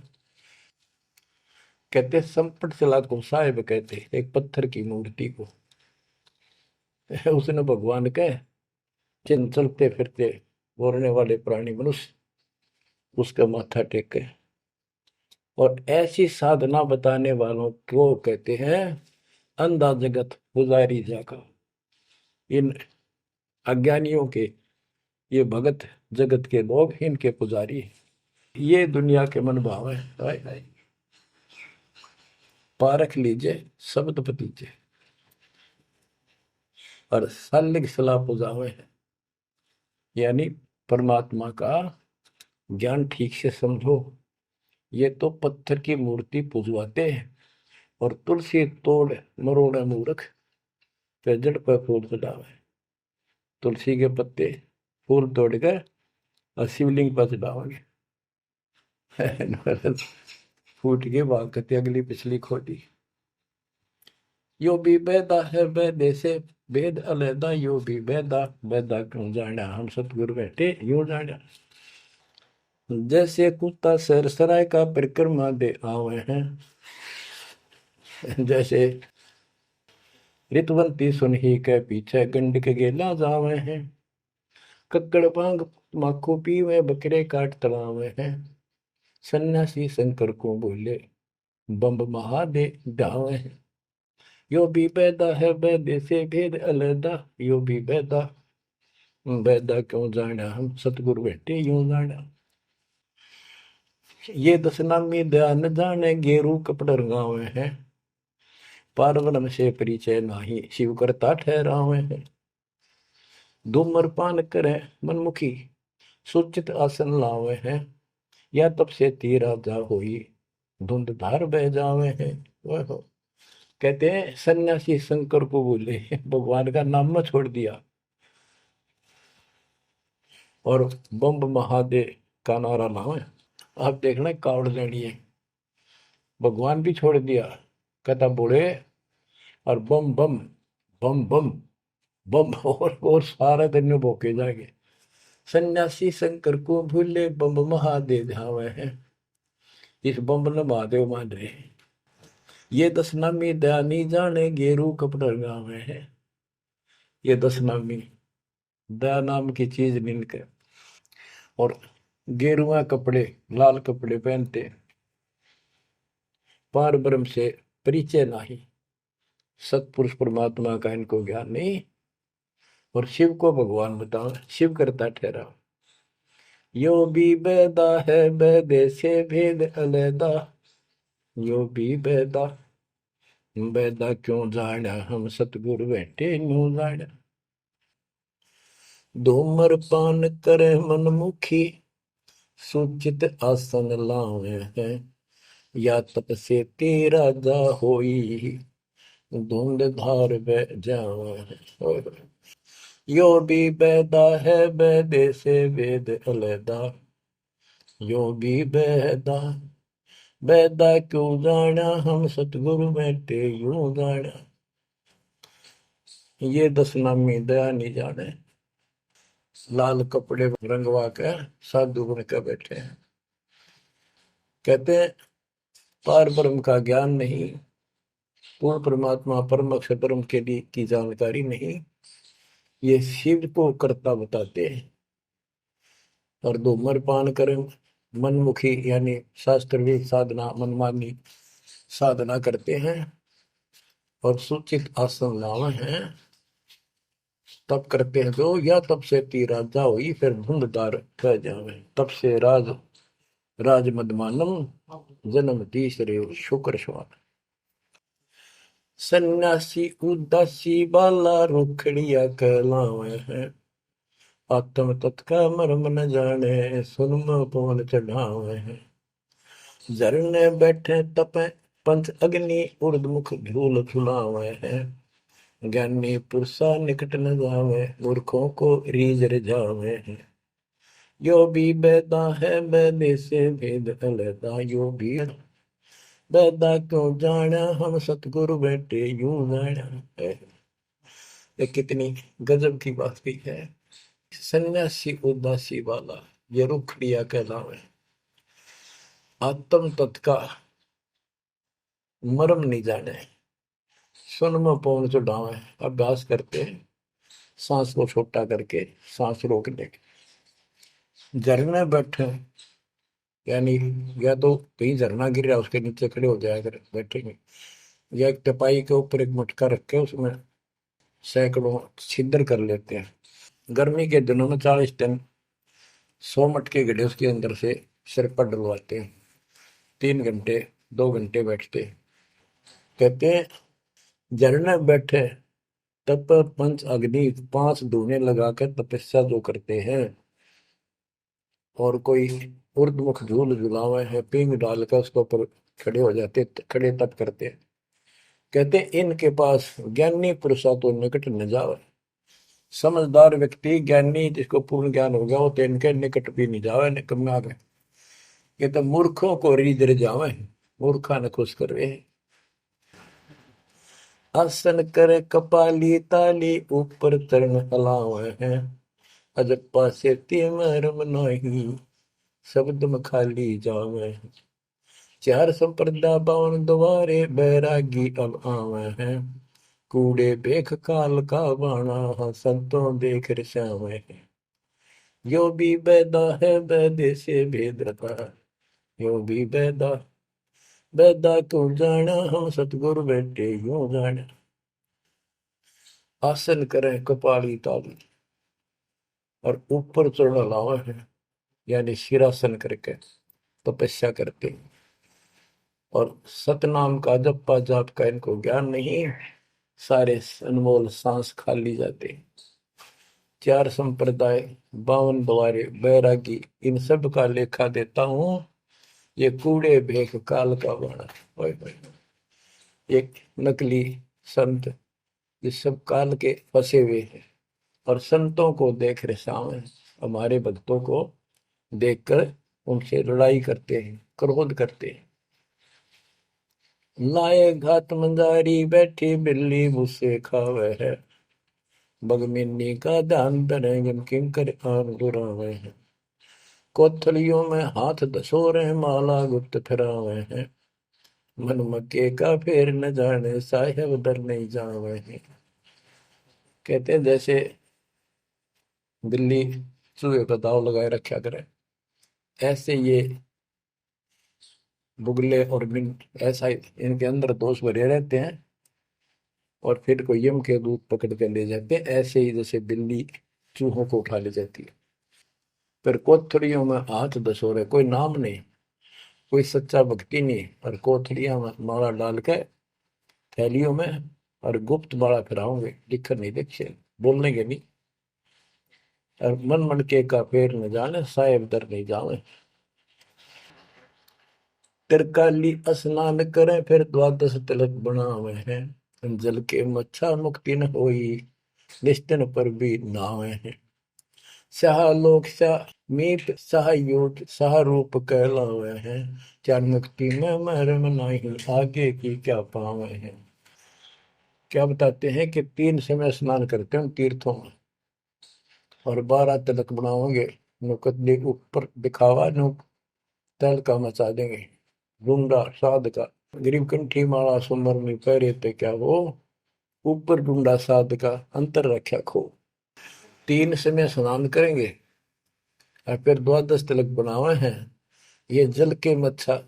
कहते संपट चला को साहेब कहते एक पत्थर की मूर्ति को, उसने भगवान कहे, जिन चलते फिरते बोलने वाले प्राणी मनुष्य, उसका माथा टेके। और ऐसी साधना बताने वालों को कहते हैं अंधा जगत पुजारी जाका। इन अज्ञानियों के, ये भगत जगत के लोग इनके पुजारी हैं। ये दुनिया के मन भाव है। हाय हाय, पारख लीजिए शब्द पतीजे और सालिग सलाह पुजावे है। यानी परमात्मा का ज्ञान ठीक से समझो। ये तो पत्थर की मूर्ति पुजवाते हैं और तुलसी तोड़ मरोड़े मूर्ख, फिर जड़ पर फूल चढ़ावे। तुलसी के पत्ते फूल तोड़कर और शिवलिंग पर चढ़ाओगे। फूट के भागते अगली पिछली खोटी। यो भी बेदा है बेदे से भेद अलैदा, यो भी बेदा बेदा क्यों जाना हम सतगुरु बैठे यूं जाना। जैसे कुत्ता सरसराय का परिक्रमा दे आवे हैं, जैसे रितवंती सुनही के पीछे गंड के गेला जावे हैं। कक्कड़ भांग माखो पीवे बकरे काट तलावे हैं। सन्यासी शंकर को बोले बम्ब महादे डावे हैं। यो भी बैदा है बैदे से भेद अलैदा, यो भी बैदा बैदा क्यों जाना हम सतगुरु बैठे यूं जाना। ये दशनामी ध्यान जाने गेरू कपड़ रंगावे हैं। पारब्रह्म से परिचय नाही शिव करता ठहरावे हैं। धूम्रपान करे मनमुखी सुचित आसन लावे हैं। या तब से तीरा जा होई धुंध धार बह जावे हैं। वह कहते हैं सन्यासी शंकर को बोले भगवान का नाम में छोड़ दिया और बम्ब महादेव का नारा लावे। आप देखना कावड़ लेनी है, भगवान भी छोड़ दिया, कहता बोले और बम बम बम बम बम और सारा दिन में भोके जाएंगे। सन्यासी शंकर को भूले बम महादेव धावे हैं। इस बम ने महादेव मान रहे। ये दस नामी दयानी जाने गेरू कपड़ गावे हैं। ये दस नामी दया नाम की चीज मिलकर और गेरुआ कपड़े लाल कपड़े पहनते। पार ब्रह्म से परिचय नहीं, सतपुरुष परमात्मा का इनको ज्ञान नहीं। और शिव को भगवान बताओ, शिव करता ठहरा। यो भी बैदा है बैदे से भेद अलैदा, यो भी बैदा बैदा क्यों जाना हम सतगुरु बैठे न्यू जाना। धूमर पान करे मनमुखी सुचित आसन लावे हैं। या तप से तेरा जा होई धुंध धार बह जावे। यो भी बैदा है बैदे से वेद अलैदा, यो भी बैदा बैदा क्यों जाना हम सतगुरु बैठे यूं जाना। ये दस नामी दया नहीं जाने, लाल कपड़े रंगवा कर साधु बन कर बैठे हैं। कहते हैं पार ब्रह्म का ज्ञान नहीं, पूर्ण परमात्मा परम अक्षर ब्रह्म के लिए की जानकारी नहीं। ये शिव को करता बताते हैं। और धूम्रपान करें मनमुखी यानी शास्त्र साधना मनमानी साधना करते हैं और सूचित आसन लावे हैं। तब करते हैं जो या तब से तीरा जाओ ही फिर धुंधदार कह जावे। तब से राज मदमानम जन्म तीसरे शुक्र श्वान। सन्यासी उदासी बाला रुखड़िया कहलावे हैं। आत्म तत्का मर्म न जाने सुन पवन चढ़ावे हैं। झरने बैठे तपे पंच अग्नि उर्दमुख धूल झुलावे हैं। ज्ञानी पुरुषा निकट न जावे मूर्खों को रीझ रिझावे हैं। यो भी बैदा है बैदे से भेद अलैदा, यो भी बैदा क्यों जाना हम सतगुरु बैठे यूं जाना है। ये कितनी गजब की बात भी है। सन्यासी उदासी वाला ये रुखड़िया कहलावे। आत्म तत्व का मर्म नहीं जाने सुन में पौन चढ़ावे। अभ्यास करते हैं सांस को छोटा करके सांस रोकने के। झरने बैठे यानी या तो कहीं झरना गिर रहा है उसके नीचे खड़े हो जाया कर बैठेंगे, या एक टपाई के ऊपर एक मटका रख के उसमें सैकड़ों छिद्र कर लेते हैं। गर्मी के दिनों में 40 दिन 100 मटके गड्ढे उसके अंदर से सिर पर डलवाते हैं। 3 घंटे 2 घंटे बैठते हैं। कहते हैं झरने बैठे तप पंच अग्नि 5 धूने लगाकर तपस्या जो करते हैं, और कोई उर्दमुख झूल झुलावे है पींग डालकर उसके ऊपर खड़े हो जाते, खड़े तप करते हैं। कहते हैं इनके पास ज्ञानी पुरुषा तो निकट न जावे। समझदार व्यक्ति ज्ञानी जिसको पूर्ण ज्ञान हो गया वो तो इनके निकट भी नहीं जावे, निकम्मे आ गए। ये तो मूर्खों को रीझ जावे, मूर्खा ने खुश करवे। आसन करे कपाली ताली ऊपर चरण हलावे हैं, अजप्पा से मरम नहीं शब्द में खाली जावे। चार संप्रदा बावन द्वारे बैरागी अब आवे हैं, कूड़े बेख काल का बाणा संतों देख रसावे हैं। यो भी बैदा है बैदे से भेद रता, यो भी बैदा बैदा क्यों जाना हम सतगुरु बैठे यूं जाना। आसन करें कपाली ताली और ऊपर चढ़ लावा है, यानी शिरासन करके तपस्या करते, और सतनाम का जप्पा जाप का इनको ज्ञान नहीं, सारे अनमोल सांस खाली जाते। चार संप्रदाय 52 द्वारे बैरागी इन सब का लेखा देता हूं, ये कूड़े भेख काल का बाणा। ओए होए, एक नकली संत ये सब काल के फंसे हुए हैं, और संतों को देख रहे सामने, हमारे भक्तों को देखकर उनसे लड़ाई करते हैं, क्रोध करते हैं। लाए घात मंदारी बैठी बिल्ली मुझसे खावे है, बगमिनी का ध्यान धरे किंकर आन दुरावे हैं। कोथलियों में हाथ दसोरे माला गुप्त फिरावे हैं, मन मक्के का फेर न जाने साहेब दर नहीं जावे हैं। कहते हैं जैसे बिल्ली चूहे पर दाव लगाए रखा करे, ऐसे ये बुगले और मिंट ऐसा इनके अंदर दोष भरे रहते हैं, और फिर कोई यम के दूत पकड़ के ले जाते हैं, ऐसे ही जैसे बिल्ली चूहों को उठा ले जाती है। फिर कोथड़ियों में हाथ दसोरे, कोई नाम नहीं, कोई सच्चा भक्ति नहीं, और कोथड़ियां में माला डाल के थैलियों में, और गुप्त माला फिराओगे, लिखकर नहीं देखे, बोलने के नहीं। और मन मन के का फेर न जाने साहेब दर नहीं जावे। तिरकाली स्नान करें फिर द्वादश तिलक बनावे हैं, जल के मच्छा मुक्ति न होई निश्चन पर भी नावे हैं। शाह लोक शाह मीत शाह यूत शाह रूप कहलावे हैं, चार मुक्ति में महरम नहीं आगे की क्या पावे हैं। क्या बताते हैं कि 3 समय स्नान करते हैं तीर्थों में, और 12 तिलक बनाओगे, नुकदली ऊपर दिखावा नु तल का मचा देंगे, रूंडा साध का गरीब कंठी माला सुमर में पैरे ते क्या वो, ऊपर ढूंढा साध का अंतर रखा खो। 3 समय स्नान करेंगे और फिर द्वादश तिलक बनावे हैं। ये जल के मच्छा,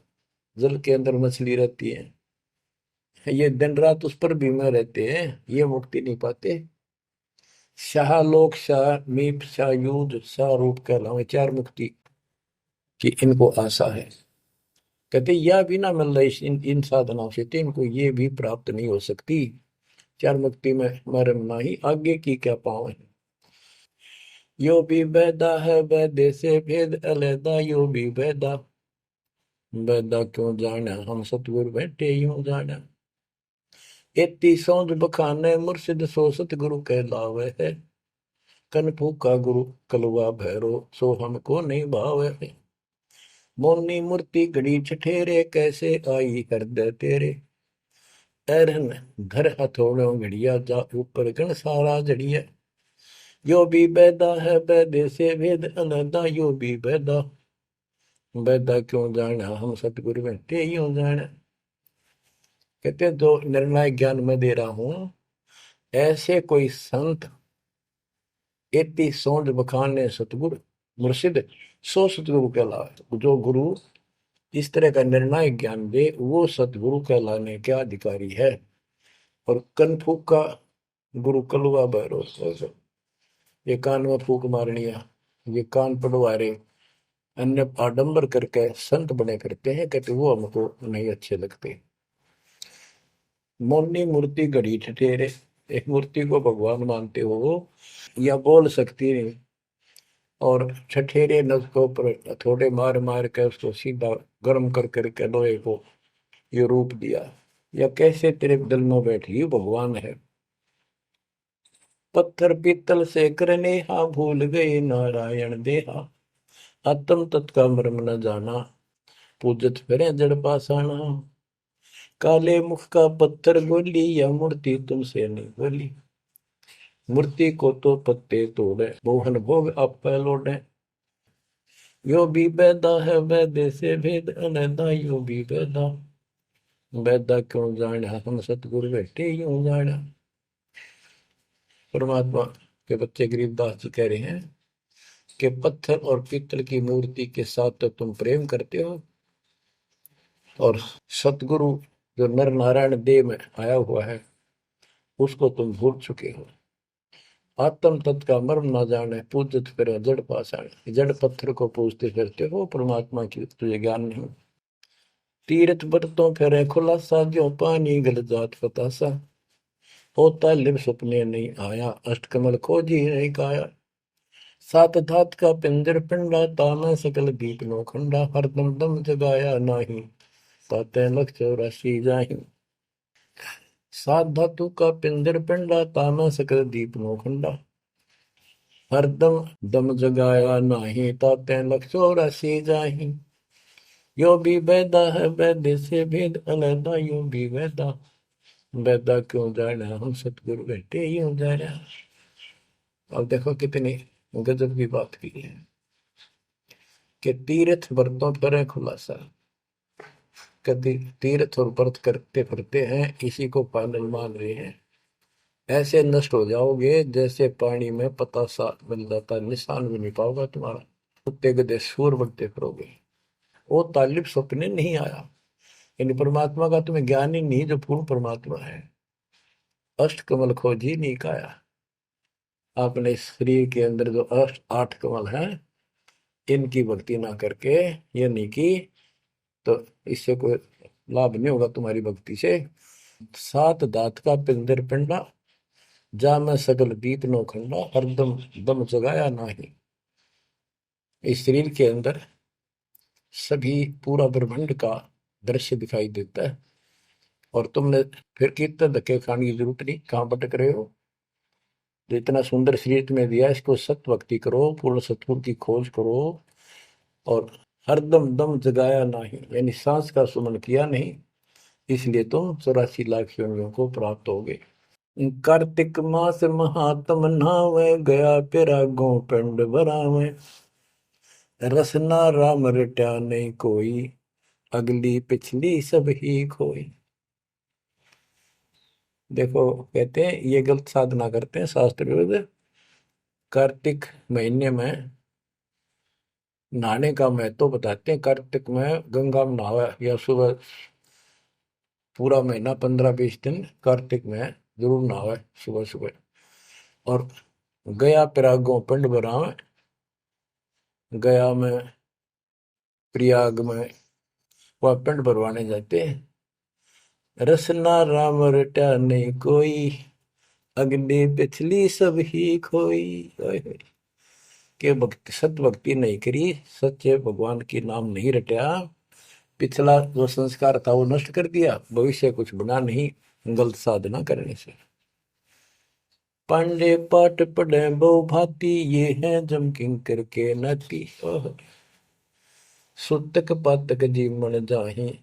जल के अंदर मछली रहती है, ये दिन रात उस पर बीमा रहते हैं, ये मुक्ति नहीं पाते। शाह लोक शाह मीप शाह युद्ध शाह रूप कहलावे, 4 मुक्ति की इनको आशा है। कहते यह भी ना मिल रही इन साधनाओं से तो इनको ये भी प्राप्त नहीं हो सकती, 4 मुक्ति में मरम नहीं आगे की क्या पावे। यो भी बैदा है बैदे से भेद अलैदा, यो भी बैदा बैदा क्यों जाना हम सतगुरु बैठे यूं जाना। एती सौंद बखाने मुर्शिद सो सतगुरु कहलावे है, कन फूका गुरु कलवा भैरो सो हमको नहीं भावे है। मोनी मूर्ति घड़ी ठठेरे कैसे आई हृदय तेरे, ऐरन घर हथौड़ों घड़िया जा ऊपर गण सारा जड़िया। यो भी बैदा है बैदे से भेद अलैदा, यो भी बैदा बैदा क्यों जाना हम सतगुरु बैठे यूं जाना। कहते हैं जो निर्णायक ज्ञान में दे रहा हूं, ऐसे कोई संत एती सोंद बखाने सतगुरु मुर्शिद सो सतगुरु कहलाए। जो गुरु इस तरह का निर्णायक ज्ञान दे वो सतगुरु कहलाने के अधिकारी है। और कनफूक का गुरु कलुआ भैरव, ये कान में फूक मारनिया, ये कान पढ़वा रहे, अन्य आडंबर करके संत बने करते हैं, कहते वो हमको नहीं अच्छे लगते। मौनी मूर्ति घड़ी ठठेरे, एक मूर्ति को भगवान मानते हो या बोल सकती नहीं, और ठठेरे नस को ऊपर थोड़े मार मार के उसको सीधा गर्म कर करके लोहे को ये रूप दिया, या कैसे तेरे दिल में बैठी भगवान है। पत्थर पीतल से करने हा, भूल गए नारायण देहा, आत्म तत्का मर्म न जाना, पूजत फिरे जड़ पासाना। काले मुख का पत्थर बोली, या मूर्ति तुमसे नहीं बोली, मूर्ति को तो पत्ते तोड़े, मोहन भोग आप लौटे। यो भी बैदा है वैदे से भेद अनैदा, यो भी बैदा बैदा क्यों जाना, हम सतगुरु बैठे यूं जाना। परमात्मा के बच्चे गरीबदास जी कह रहे हैं कि पत्थर और पीतल की मूर्ति के साथ तो तुम प्रेम करते हो, और सतगुरु जो नर नारायण देह में आया हुआ है उसको तुम भूल चुके हो। आत्म तत्व का मर्म ना जाने, पूजत फिर जड़ पाषाण, जड़ पत्थर को पूजते फिरते हो, परमात्मा की तुझे ज्ञान नहीं। तीर्थ बरतों फिरे खुलासा, जो पानी गल जात फतासा, होता लिव सपने नहीं आया, अष्टकमल खोजी नहीं काया। सात धात का पिंजर पिंडा, ताना सकल दीप नो खंडा, हरदम दम जगाया नाही, ताते लख 84 जाहि। सात धातु का पिंजर पिंडा, ताना सकल दीप नो खंडा, हरदम दम जगाया नाही, ताते लख 84 जाहि। यो भी वेदा है वैद्य से भेद अलैदा, यो भी वेदा वेदा क्यों जाना, हम सतगुरु बैठे यूं जाना। अब देखो कितनी गजब की बात की है कि तीर्थ व्रतों पर खुलासा, कभी तीर्थ और व्रत करते फिरते हैं, इसी को पालन मान रहे हैं। ऐसे नष्ट हो जाओगे जैसे पानी में पता सा बन जाता, निशान भी नहीं पाओगा तुम्हारा, कुत्ते गधे सूर बनते फिरोगे। वो तालिब सपने नहीं आया, यानी परमात्मा का तुम्हें ज्ञान ही नहीं, जो पूर्ण परमात्मा है। अष्ट कमल खोजी नहीं काया, आपने इस शरीर के अंदर जो अष्ट 8 कमल हैं इनकी भक्ति ना करके ये नहीं की, तो इससे कोई लाभ नहीं होगा तुम्हारी भक्ति से। सात दात का पिंदर पिंडा, जा मैं सकल दीप नो खंडा, हरदम दम जगाया नाही। इस शरीर के अंदर सभी पूरा ब्रह्मांड का दृश्य दिखाई देता है, और तुमने फिर कीर्तन धक्के खाने की जरूरत नहीं, कहाँ भटक रहे हो। जो इतना सुंदर शरीर तुम्हें दिया, इसको सत भक्ति करो, पूर्ण सतगुरु की खोज करो, और हरदम दम जगाया नहीं, यानी सांस का सुमन किया नहीं, इसलिए तुम 84 लाख योनियों को प्राप्त हो गए। कार्तिक मास महात्म नहावे, गया पिरागो पिंड भरावे, रसना राम रट्या नहीं कोई, अगली पिछली सब ही खोई। देखो कहते हैं ये गलत साधना करते हैं शास्त्र विरुद्ध। कार्तिक महीने में नहाने का महत्व बताते हैं। कार्तिक में गंगा में नहावा, या सुबह पूरा महीना 15-20 दिन कार्तिक में जरूर नहावे सुबह सुबह। और गया प्रयागों पिंड भरावे, गया में प्रयाग में वह पिंड भरवाने जाते हैं। रसना राम रटा नहीं कोई, अगली पिछली सब ही खोई। के भक्ति सत भक्ति नहीं करी, सच्चे भगवान की नाम नहीं रटा, पिछला जो संस्कार था वो नष्ट कर दिया, भविष्य कुछ बना नहीं गलत साधना करने से। पांडे पाठ पढ़े बहु भांति, ये है जम किंकर के नाती। सुतक पातक जीवन जाहि,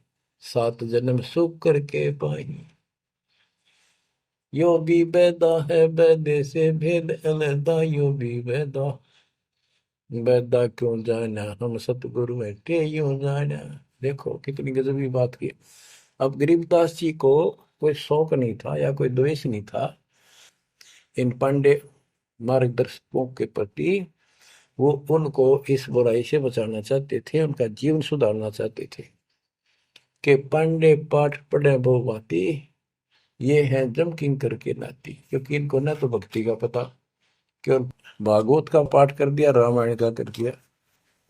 7 जन्म सुख करके पाही। यो भी बैदा है वैदे से भेद अलैदा, यो भी बैदा बैदा क्यों जाना, हम सतगुरु बैठे यूं जाना। देखो कितनी गजबी बात की। अब गरीबदास जी को कोई शौक नहीं था या कोई द्वेष नहीं था इन पांडे मार्गदर्शकों के प्रति, वो उनको इस बुराई से बचाना चाहते थे, उनका जीवन सुधारना चाहते थे कि पांडे पाठ पढ़े बहुभांति, ये है जम किंकर के नाती। क्योंकि इनको ना तो भक्ति का पता, केवल भागवत का पाठ कर दिया, रामायण का कर दिया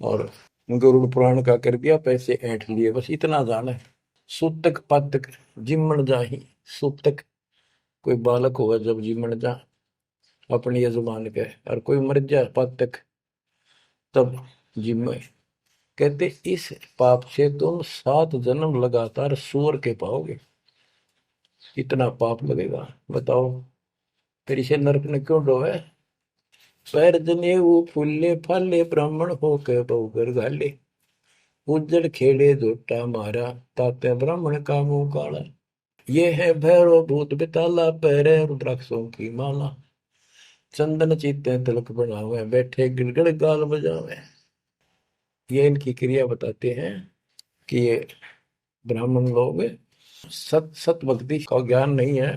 और गरुड़ पुराण का कर दिया, पैसे ऐंठ लिए, बस इतना जाना है। सूतक पातक जिमण जाही, सूतक कोई बालक होगा जब जिमण जा अपने यजमान के, और कोई मर जाए पातक तब जिम। कहते इस पाप से तुम 7 जन्म लगातार सूअर के पाओगे, इतना पाप लगेगा। बताओ फिर इसे नरक ने क्यों डोवे। पैर जने वो फूले फाले, ब्राह्मण हो के बहुगर घाले, उज्जड़ खेड़े झोटा मारा, ताते ब्राह्मण का मुंह काला। ये है भैरव भूत बिताला, पैरे रुद्राक्षों की माला, चंदन चीते तिलक बनावे, बैठे गिड़गड़ गाल बजावे। ये इनकी क्रिया बताते हैं कि ये ब्राह्मण लोग सत सत भक्ति का ज्ञान नहीं है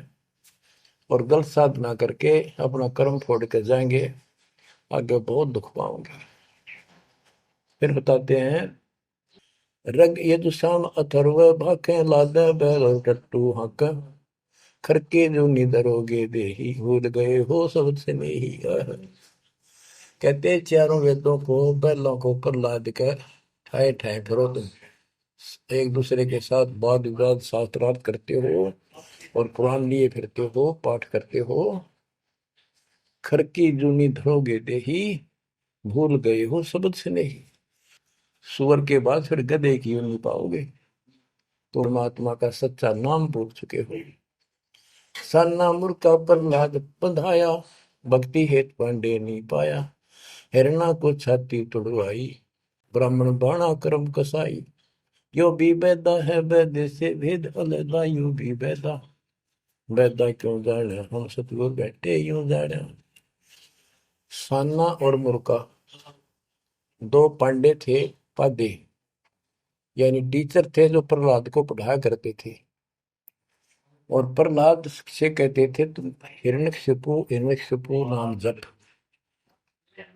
और गलत साधना करके अपना कर्म फोड़ के जाएंगे, आगे बहुत दुख पाओगे। फिर बताते हैं रग यजुषाम अथर्व भाखे, लादे बैल टट्टू हक, खरके जो निधरोगे देही, भूल गए हो सब से नहीं। कहते चारों वेदों को बैलों को ऊपर लाद कर ठाए ठाए फिरो तुम, एक दूसरे के साथ वाद विवाद शास्त्रार्थ करते हो और कुरान लिए फिरते हो, पाठ करते हो। खरकी जूनी धरोगे देही, भूल गए हो शब्द से नहीं। सुअर के बाद फिर गधे की यूं नहीं पाओगे, तो परमात्मा का सच्चा नाम भूल चुके हो। सन्ना मुर्का प्रहलाद बंधाया, भक्ति हेत पांडे नहीं पाया, हिरणा को छाती तुड़वाई, ब्राह्मण बाणा कर्म कसाई। यो भी बैदा है वैद्य से भेद अलगा, यूं भी बैदा, बैदा क्यों जाने हम सतगुर बैठे यूं जाने। सान्ना और मुर्का 2 पांडे थे, पादे यानी टीचर थे जो प्रहलाद को पढ़ाया करते थे। और प्रहलाद से कहते थे तुम हिरण्यकशिपु नाम जप।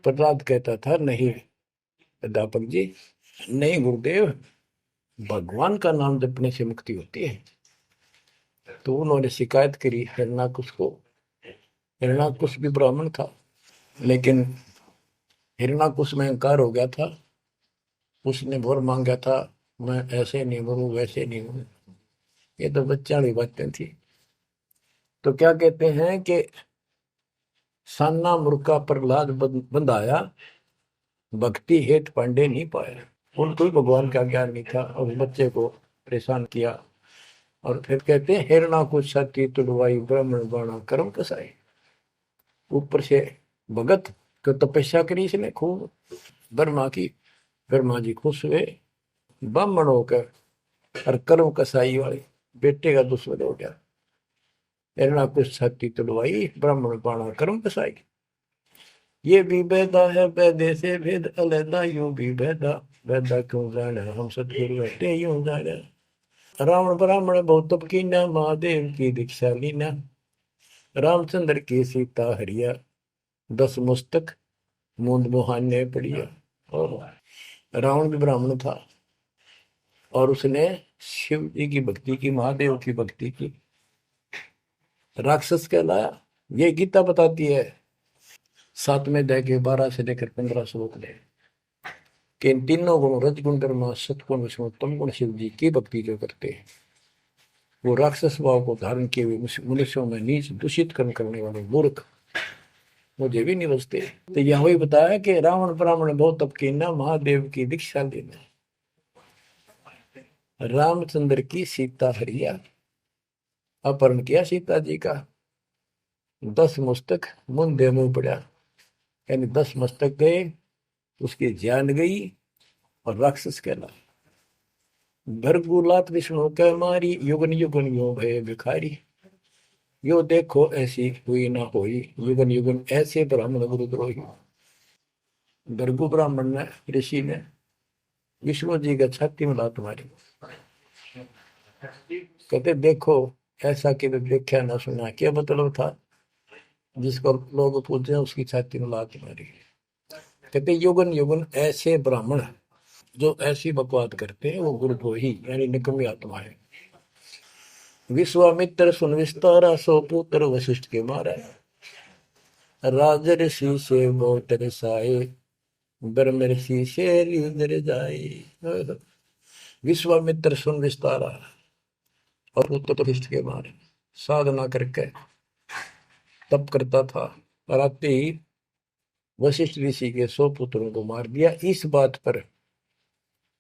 प्रहलाद कहता था नहीं अध्यापक जी, नहीं गुरुदेव, भगवान का नाम जपने से मुक्ति होती है। तो उन्होंने शिकायत करी हिरण्याकुश को। हिरण्याकुश भी ब्राह्मण था, लेकिन हिरण्याकुश में अहंकार हो गया था। उसने वर मांगा था, मैं ऐसे नहीं मरूं वैसे नहीं मरूं। ये तो बच्चा वाली बातें थी। तो क्या कहते हैं कि सान्ना मुर्का प्रहलाद बंधाया, भक्ति हेत पांडे नहीं पाया। उनको भी भगवान का ज्ञान नहीं था और उस बच्चे को परेशान किया। और फिर कहते हैं हिरणा को छाती तुड़वाई, ब्राह्मण बाणा कर्म कसाई। ऊपर से भगत को तपस्या करी इसने खूब ब्रह्मा की, ब्रह्मा जी खुश हुए, ब्राह्मण होकर और कर्म कसाई वाले बेटे का दुश्मन हो गया। हिरणा को छाती तुड़वाई, ब्राह्मण बाणा कर्म कसाई। ये भी बैदा है बैदे से भेद अलैदा, यूं भी बैदा, बैदा क्यों जाने हम सतगुरु बैठे यूं जाने। रावण ब्राह्मण बहुत तप कीना, महादेव की दीक्षा लीना, रामचंद्र की सीता हरिया, 10 मुस्तक मूंद मुहाने पड़िया। और रावण भी ब्राह्मण था और उसने शिव जी की भक्ति की, महादेव की भक्ति की, राक्षस कहलाया। ये गीता बताती है 7वें अध्याय के 12 से लेकर 15 श्लोक में कि इन तीनों गुण रजगुण कर्म सतगुण विष्णु तम गुण शिव जी की भक्ति जो करते हैं, वो राक्षस भाव को धारण किए हुए मनुष्यों में नीच दूषित कर्म करने वाले मूर्ख मुझे भी नहीं बचते। तो यह वही बताया कि रावण ब्राह्मण बहुत तप कीना, महादेव की दीक्षा लेना, रामचंद्र की सीता हरिया, अपहरण किया सीता जी का, 10 मस्तक मुंदे मुंह पड़ा, यानी 10 मस्तक गए, उसकी जान गई और राक्षस कहला। भरगुलात विष्णु कह मारी, युगन युगन यो भय भिखारी, यो देखो ऐसी हुई ना होई, युगन युगन ऐसे ब्राह्मण गुरुद्रोही। भृगु ब्राह्मण ने, ऋषि ने विष्णु जी का छाती में लात मारी, कहते देखो ऐसा कि देखा ना सुना। क्या मतलब था, जिसको लोग पूछे उसकी छाती में लात मारी। कहते युगन युगन ऐसे ब्राह्मण जो ऐसी बकवाद करते हैं वो गुरुद्रोही यानी निकम्मी आत्मा है। विश्वामित्र सुन विस्तारा, सो पुत्र वशिष्ठ के मारा। राजर्षि से बहुत रसाए, ब्रह्म ऋषि से रीदर जाए। विश्वामित्र सुन विस्तारा और पुत्र वशिष्ठ के मारे। साधना करके तप करता था और आते ही वशिष्ठ ऋषि के 100 पुत्रों को मार दिया। इस बात पर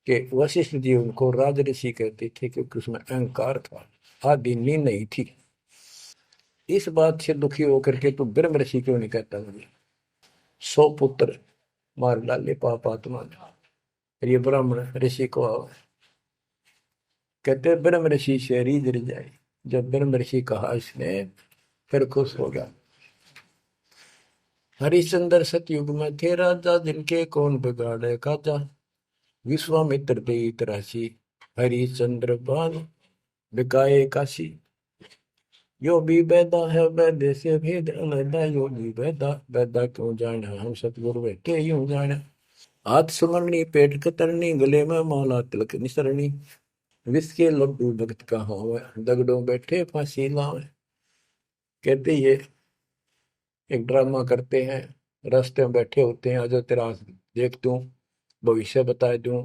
कि वशिष्ठ जी उनको राज ऋषि कहते थे क्योंकि उसमें अहंकार था, आदि नींद नहीं थी। इस बात से दुखी होकर के तू ब्रह्म ऋषि क्यों नहीं कहता मुझे? 100 पुत्र मार डाले पाप आत्मा ने। ये ब्राह्मण ऋषि को कहते ब्रह्म ऋषि से रीझ जाए। जब ब्रह्म ऋषि कहा इसने फिर खुश हो गया। हरिश्चंद्र सतयुग में थे राजा, जिनके कौन बिगाड़े काजा। विश्वामित्र दे राशि, हरिश्चंद्र बान बिकाए काशी। यो भी बैदा है वैद्य से भेद अलैदा, यो भी बैदा बैदा क्यों जाना, हम सतगुरु बैठे यूं जाना। हाथ सुमरनी पेट कतरनी, गले में माला तिलक निसरनी। विष के लड्डू भगत का हो, दगड़ों बैठे फांसी लावे। कहते ये एक ड्रामा करते हैं, रास्ते में बैठे होते हैं, आज तेरा देख दूं, भविष्य बता दूं,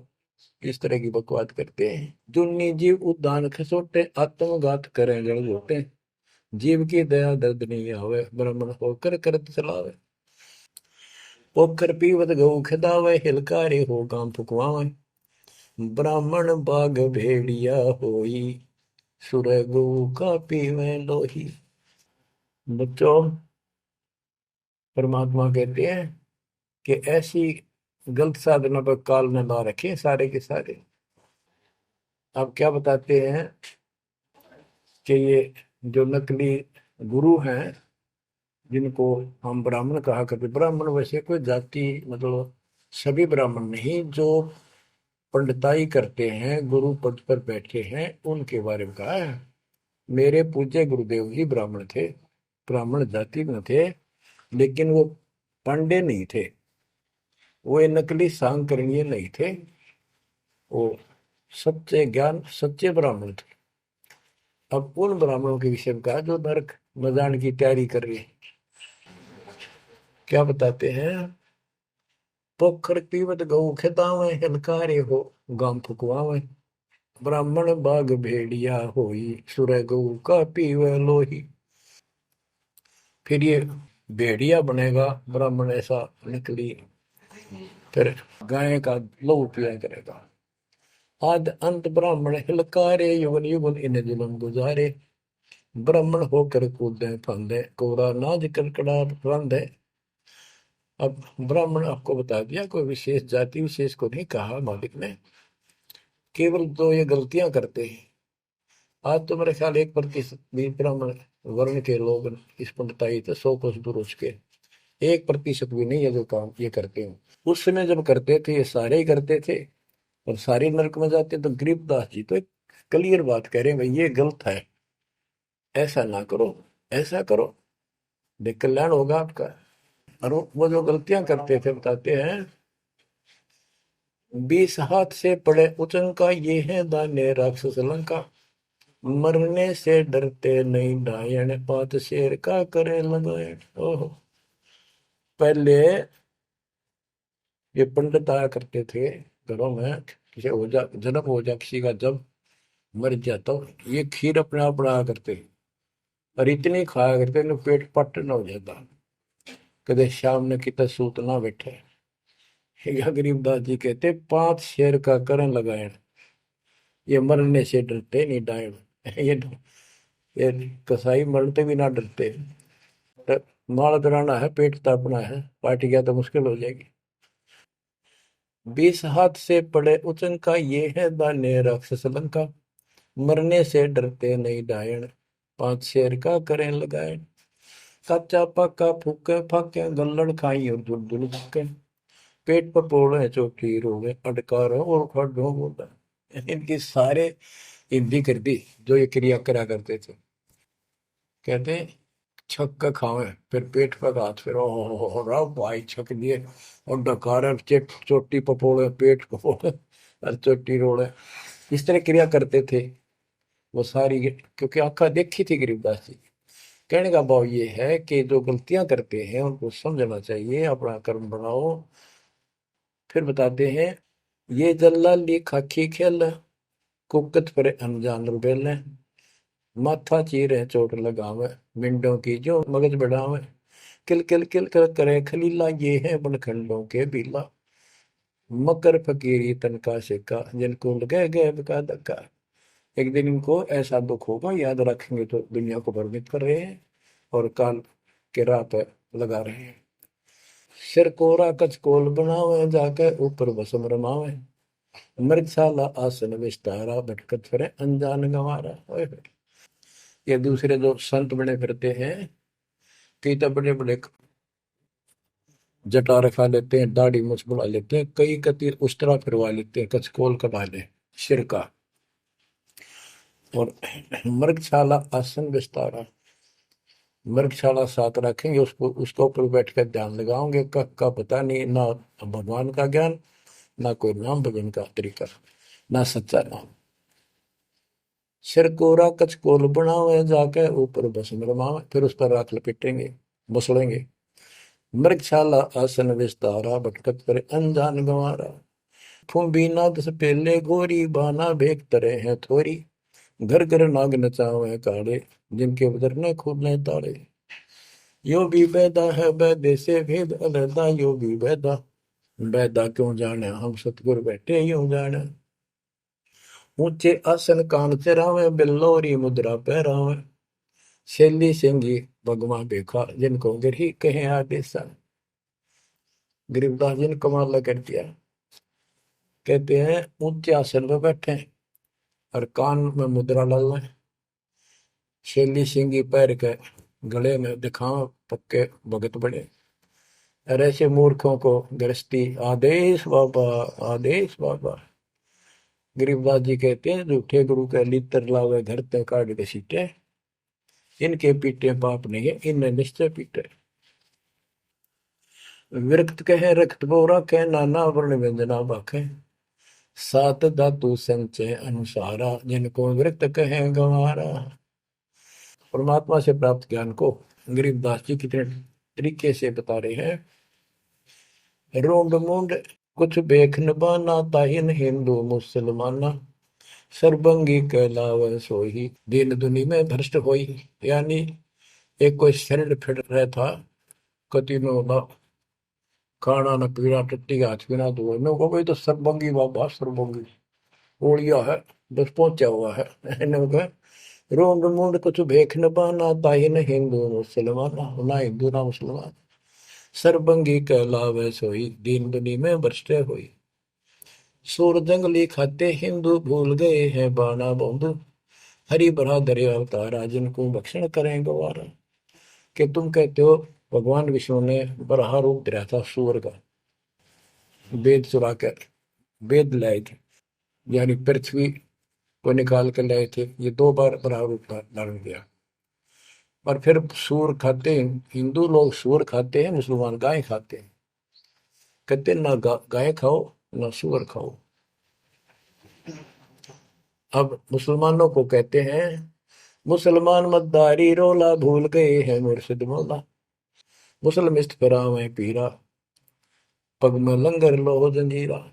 इस तरह की बकवाद करते हैं। जुन्नी जीव उद्यान खसोटे, आत्मघात करें जड़ घोटे। जीव की दया दर्द नहीं आवे, ब्राह्मण होकर करत चलावे। पोखर पीवत गऊ खिदावे, हिलकारे हो गांव फुकवावे। ब्राह्मण बाग भेड़िया होई, सुर गऊ का पीवे लोही। बच्चों, परमात्मा कहते हैं कि ऐसी गलत साधना पर काल न ला रखे सारे के सारे। अब क्या बताते हैं कि ये जो नकली गुरु हैं, जिनको हम ब्राह्मण कहा करते, ब्राह्मण वैसे कोई जाति मतलब सभी ब्राह्मण नहीं, जो पंडिताई करते हैं, गुरु पद पर बैठे हैं, उनके बारे में कहा है। मेरे पूज्य गुरुदेव जी ब्राह्मण थे, ब्राह्मण जाति में थे, लेकिन वो पांडे नहीं थे, वो नकली सांकरणीय नहीं थे, वो सच्चे ज्ञान सच्चे ब्राह्मण थे। अब उन ब्राह्मणों के विषय में कहा जो नरक में जाने की तैयारी कर रही है। क्या बताते हैं? पोखर पीवत गऊ खेतावे, हिलकारे हो गांव फुकवावे। ब्राह्मण बाग भेड़िया होई, सुर गऊ का पीवे लोही। फिर ये भेड़िया बनेगा ब्राह्मण, ऐसा निकली, फिर गाय का लहू पिया करेगा। आद अंत ब्राह्मण हिलकारे, युगन युगन इन जुलम गुजारे। ब्राह्मण होकर कूदे फंदे, कोरा नाज कड़कड़ा रंधे। अब ब्राह्मण आपको बता दिया, कोई विशेष जाति विशेष को नहीं कहा मालिक ने, केवल तो ये गलतियां करते हैं। आज तो मेरे ख्याल 1% भी ब्राह्मण वर्ण के लोग इस पंडिताई तो 100 कोस दूर उसके 1% भी नहीं है जो काम ये करते हैं। उस समय जब करते थे ये सारे ही करते थे और सारे नरक में जाते। तो गरीबदास जी तो एक क्लियर बात कह रहे हैं, भाई ये गलत है, ऐसा ना करो, ऐसा करो, देख कल्याण होगा आपका। और वो जो गलतियां करते थे बताते हैं, 20 हाथ से पड़े उचंका, ये है दाने राक्षस लंका। मरने से डरते नहीं डायन, पात शेर का करे लगाए। ओहो, पहले ये पंडित आया करते थे घरों में, किसी हो जा जन्म हो जा किसी का, जब मर जाता तो ये खीर अपने आप बनाया करते और इतनी खाया करते न पेट पट न हो जाता, कदे शाम ने कितना सूत ना बैठे। या गरीबदास जी कहते 5 शेर का करण लगाए, ये मरने से डरते नहीं डायन। ये ये कसाई मरते भी ना डरते। माल कराना है, पेट तापना है, पार्टी गया तो मुश्किल हो जाएगी। 20 हाथ से पड़े उचंका, ये है दाने राक्षस लंका। मरने से डरते नहीं डायन, 5 शेर का करें लगाए। कच्चा पक्का फूके फाके, गल्लड़ खाई और दुल दुल फूके। पेट पर पोड़े चौकी रोगे, अटकारो और खड़ो बोला। इनकी सारे हिंदी कर दी जो ये क्रिया करा करते थे। कहते छक के खावे, फिर पेट पे हाथ, फिर ओ रहा भाई छक दिए, और डकार चोटी पपोड़े, पेट पपोड़े और चोटी रोड़े, इस तरह क्रिया करते थे वो सारी, क्योंकि आंखा देखी थी गरीबदास जी। कहने का भाव ये है कि जो गलतियां करते हैं उनको समझना चाहिए, अपना कर्म बनाओ। फिर बताते हैं, ये जल्लाली खाकी खेल, कुकत पर अनजान रुबेल, माथा चीरे चोट लगावे, मिंडों की जो मगज बढ़ावे, किल किल किल कर करे खलीला, ये है बनखंडों के बीला, मकर फकीरी तनका सिक्का, जिनको लगे गए का धक्का। एक दिन इनको ऐसा दुख होगा, याद रखेंगे तो दुनिया को भ्रमित कर रहे हैं और काल के राह पे लगा रहे हैं। सिर कोरा कचकोल बनावे, जाके ऊपर भस्म रमावे, मृगशाला आसन विस्तारा, भटकत फिरे अनजान गंवारा। ये दूसरे जो संत बने फिरते हैं, कई तो बड़े बड़े जटा रखा लेते हैं, दाढ़ी मूछ बुला लेते हैं, कई कति उस्तरा फिरवा लेते हैं, कचकोल कटा ले सिर का, और मृगशाला आसन विस्तारा, मृगशाला साथ रखेंगे, उसको उसके ऊपर बैठ कर ध्यान लगाओगे, का पता नहीं, ना भगवान का ज्ञान, ना कोई नाम भजन का तरीका, ना सच्चा नाम। सिर कोरा कचकोल बनावे, जाके ऊपर भस्म रमावे, फिर उस पर राख लपेटेंगे, बसड़ेंगे। मृगशाला आसन विस्तारा, भटकत करे अनजान गंवारा, फूंबी नाद से पहले गोरी, बाना भेक तरे हैं थोरी, घर घर नाग नचावे काले, जिनके उधर न खुले ताले। यो भी बैदा है बैदे से भेद अलहदा, यो भी बैदा, बैदा क्यों जाने हम सतगुर बैठे यूं जाने। ऊंचे आसन कान चरावे, बिल्लोरी मुद्रा पहरावे, शैली सिंगी भगवा देखा, जिनको गिरही कहे आदेशा। गरीबदास जी ने कमाल कर दिया, कहते हैं ऊंचे आसन पर बैठे और कान में मुद्रा डाल लें, शैली सिंगी पैर के गले में दिखाओ पक्के भगत बड़े, और ऐसे मूर्खों को गृहस्थी आदेश बाबा, आदेश बाबा। गरीबदास जी कहते हैं, झूठे गुरु के लितर लावे, घर ते काट के सीटे, इनके पीटे पाप नहीं है, इन्हें निश्चय पीटे। विरक्त कहे रक्त बोरा के, नाना वर्ण व्यंजना बाखे, सात धातु संचय अनुसारा, जिनको विरक्त कहे गंवारा। परमात्मा से प्राप्त ज्ञान को गरीबदास जी कितने तरीके से बता रहे हैं। रोंड मुंड कुछ बेख न बाना, ताहिन हिंदू मुसलमाना, सरबंगी कहलावे सोही, दीन दुनी में भ्रष्ट होई। यानी एक कोई शरीर फिट रहा था, कति में होगा खाना न पीना, टट्टी हाथ पीना धोए में, वो कोई तो सरबंगी बाबा, सरबंगी ओलिया है, बस पहुंचा हुआ है। इन्होंने रोंड मुंड कुछ भेख न बाना, ताहिन हिंदू मुसलमाना, ना हिंदू ना मुसलमान, सरबंगी कहलावे सोई, दीन दुनी में भ्रष्ट होई। सूर जंगली खाते हिंदू, भूल गए हैं बाना बंधु, हरि भरा दरे अवतारा, जिनको भक्षण करें गवारा। कि तुम कहते हो भगवान विष्णु ने बराह रूप धरा था सूर का, वेद चुरा कर वेद लाए थे, यानी पृथ्वी को निकाल कर लाए थे, ये दो बार बराह रूप धारण किया। और फिर सूर खाते हैं हिंदू लोग, सूर खाते हैं, मुसलमान गाय खाते हैं। कहते ना गाय खाओ ना सूअर खाओ। अब मुसलमानों को कहते हैं, मुसलमान मद्दारी रोला, भूल गए हैं मुर्शिद मौला, मुसलमिस्त फरावे पीरा, पग में लंगर लो जंजीरा।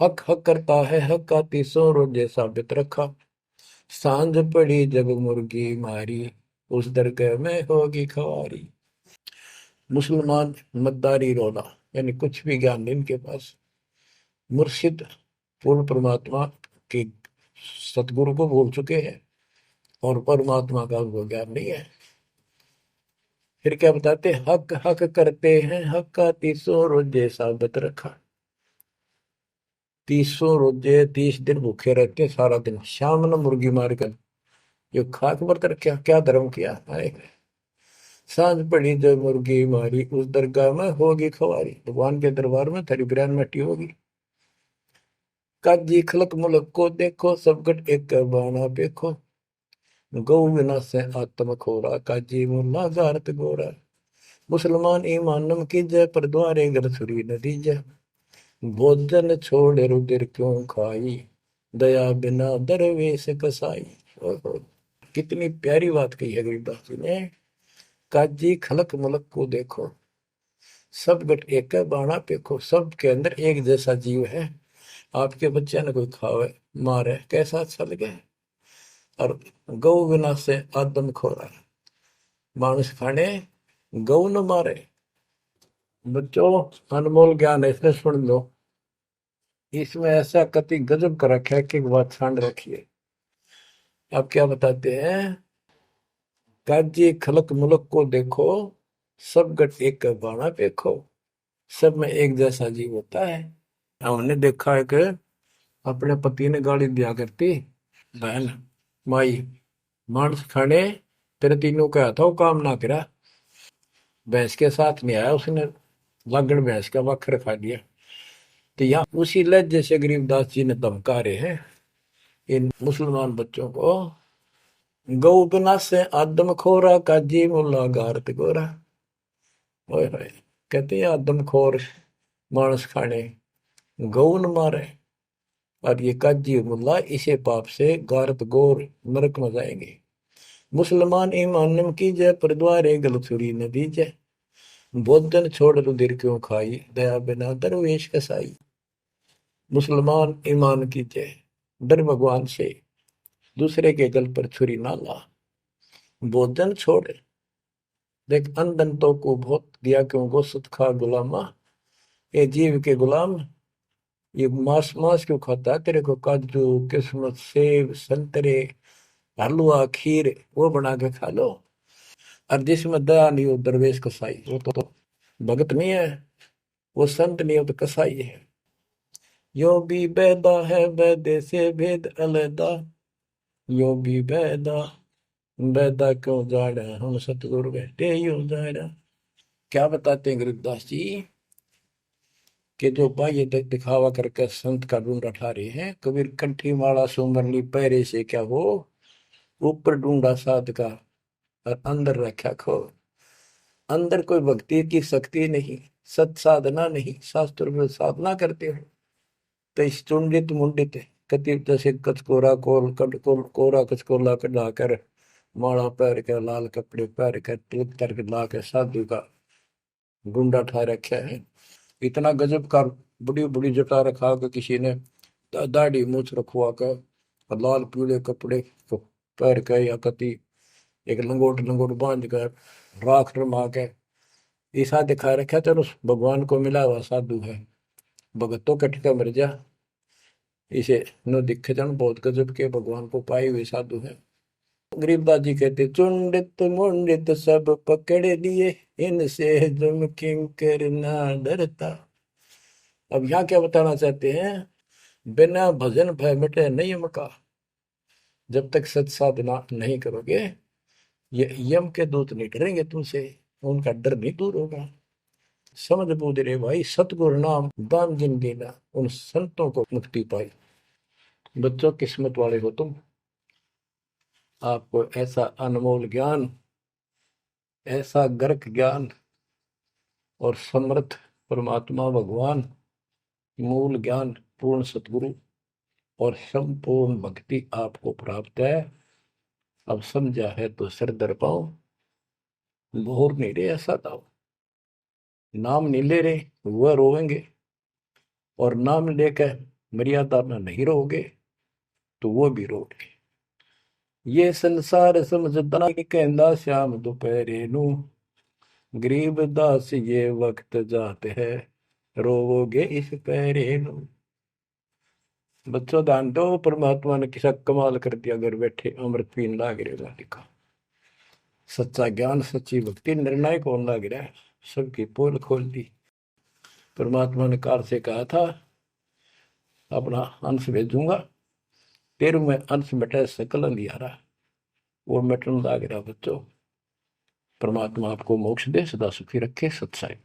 हक हक करता है हक का, तीसों रोजे साबित रखा, सांझ पड़ी जब मुर्गी मारी, उस दरगाह में होगी खवारी। मुसलमान मद्दारी रोला, यानी कुछ भी ज्ञान नहीं इनके पास। मुर्शिद पूर्ण परमात्मा के सतगुरु को भूल चुके हैं, और परमात्मा का उनको ज्ञान नहीं है। फिर क्या बताते, हक हक करते हैं हक का, तीसों रोजे साबित रखा। तीसों रोजे 30 दिन भूखे रहते, सारा दिन, शाम न मुर्गी मार कर, ये खाक बरत रखा, क्या धर्म किया है। सांझ पड़ी जब मुर्गी मारी, उस दरगाह में होगी खवारी, भगवान के दरबार में तेरी बिरयानी मट्टी होगी। काजी खलक मुलक को देखो, सब गट एक बाना देखो, गौ बिना से आत्म खोरा, काजी मुल्ला गारत गोरा। मुसलमान ईमान नम कीजय, पर द्वारे घर छुरी न दीजय। भोजन छोड़ रुधिर क्यों खाई, दया बिना दरवेश कसाई। ओहो, कितनी प्यारी बात कही है गरीबदास जी ने। काजी खलक मलक को देखो, सब गट एक बाणा पेखो। सब के अंदर एक जैसा जीव है। आपके बच्चे ने कोई खावे मारे कैसा अच्छा लगे। और गौ बिना से आदम खोरा, मानुष खाने गौ न मारे। बच्चों, अनमोल ज्ञान है, इसमें सुन लो। इसमें ऐसा कति गजब कर रखा है कि बात छांड रखी है। आप क्या बताते हैं? काजी खलक मुलक को देखो, सब गट एक बाणा पेखो। सब में एक जैसा जीव होता है। हमने देखा है कि अपने पति ने गाली दिया करती बहन माई, मांस खाने तेरे तीनों का था वो काम ना करा। भैंस के साथ नहीं आया उसने, लागण भैंस का वक्र खा लिया। तो यहाँ उसी लहजे से गरीबदास जी ने धमका रहे हैं इन मुसलमान बच्चों को। गौ बिना से आदम खोरा, काजी मुल्ला गारत गोरा। ओए होए, कहते हैं आदम खोर मांस खाने गौ न मारे, और ये काजी मुल्ला इसे पाप से गारत गोर नरक में जाएंगे। मुसलमान ईमान की जय, पर द्वारे गल छुरी न दीजय। भोजन छोड़ रुधिर क्यों खाई, दया बिना दरवेश कसाई। मुसलमान ईमान की जय, डर भगवान से, दूसरे के गल पर छुरी ना ला। भोजन छोड़, देख अंधन तो को बहुत दिया क्यों गोसत खा गुलामा। ये जीव के गुलाम, ये मांस मांस क्यों खाता है? तेरे को काजू किस्मत सेब संतरे हलवा खीर वो बना के खा लो। और जिसमें दया नहीं हो दरवेश कसाई, वो तो भगत नहीं है, वो संत नहीं हो तो कसाई है। यो भी बैदा है बैदे से भेद अलैदा, यो भी बैदा बैदा क्यों जाड़ा, हम सतगुरु बैठे यो जाड़ा। क्या बताते हैं गरीबदास जी कि जो बाह्य दिखावा करके संत का ढूंढा ठा रहे हैं। कबीर कंठी माला सुमरनी पहरे से क्या हो, ऊपर ढूंढा साध का और अंदर रखा खो। अंदर कोई भक्ति की शक्ति नहीं, सत साधना नहीं, शास्त्र में साधना करते हो तो चुंडित मुंडित कति जैसे कचकोरा कोल कट कोरा कचकोला कटा कर माला पहन कर लाल कपड़े पहन कर तिलक करके ला के साधु का गुंडा ठा रखा है। इतना गजब का बड़ी बड़ी जटा रखा कर किसी ने दाढ़ी मूछ रखवा कर और लाल पीले कपड़े पहन कर या कति एक लंगोट लंगोट बांध कर राख रमा के ऐसा दिखा रखा। चलो भगवान को मिला हुआ साधु है, भगतों कटका मर जा। इसे न दिखे जन बहुत गजब के भगवान को पाए हुए साधु है। गरीबदास जी कहते चुंडित मुंडित सब पकड़ लिए, इनसे जम किंकर ना डरता। अब यहाँ क्या बताना चाहते हैं? बिना भजन भय मिटे नहीं मका। जब तक सत साधना नहीं करोगे ये यम के दूत नहीं डरेंगे तुमसे, उनका डर नहीं दूर होगा। समझ बूझ रे भाई, सतगुरु नाम दान जिन देना, उन संतों को मुक्ति पाई। बच्चों, किस्मत वाले हो तुम, आपको ऐसा अनमोल ज्ञान, ऐसा गर्क ज्ञान और समर्थ परमात्मा भगवान, मूल ज्ञान पूर्ण सतगुरु और संपूर्ण भक्ति आपको प्राप्त है। अब समझा है तो सिर दर पाओ, भोर नहीं रहे ऐसा दाओ। नाम नहीं ले रहे वह रोएंगे, और नाम लेकर मर्यादा में नहीं रहोगे तो वो भी रोगे। ये संसार समझदा कहंदा श्याम दोपहरे नू, गरीब दास ये वक्त जाते है, रोवोगे इस पहरे नू। बच्चों ध्यान दो, परमात्मा ने किसा कमाल कर दिया। घर बैठे अमृत पीन लाग रहे लिखा। सच्चा ज्ञान सच्ची भक्ति निर्णायक होने लग रहा है, सबकी पोल खोल दी। परमात्मा ने काल से कहा था अपना अंश भेजूंगा, तेरु में अंश मिटे सकल अंधियारा, वो मिटन लग रहा। बच्चों, परमात्मा आपको मोक्ष दे, सदा सुखी रखे। सत्साई।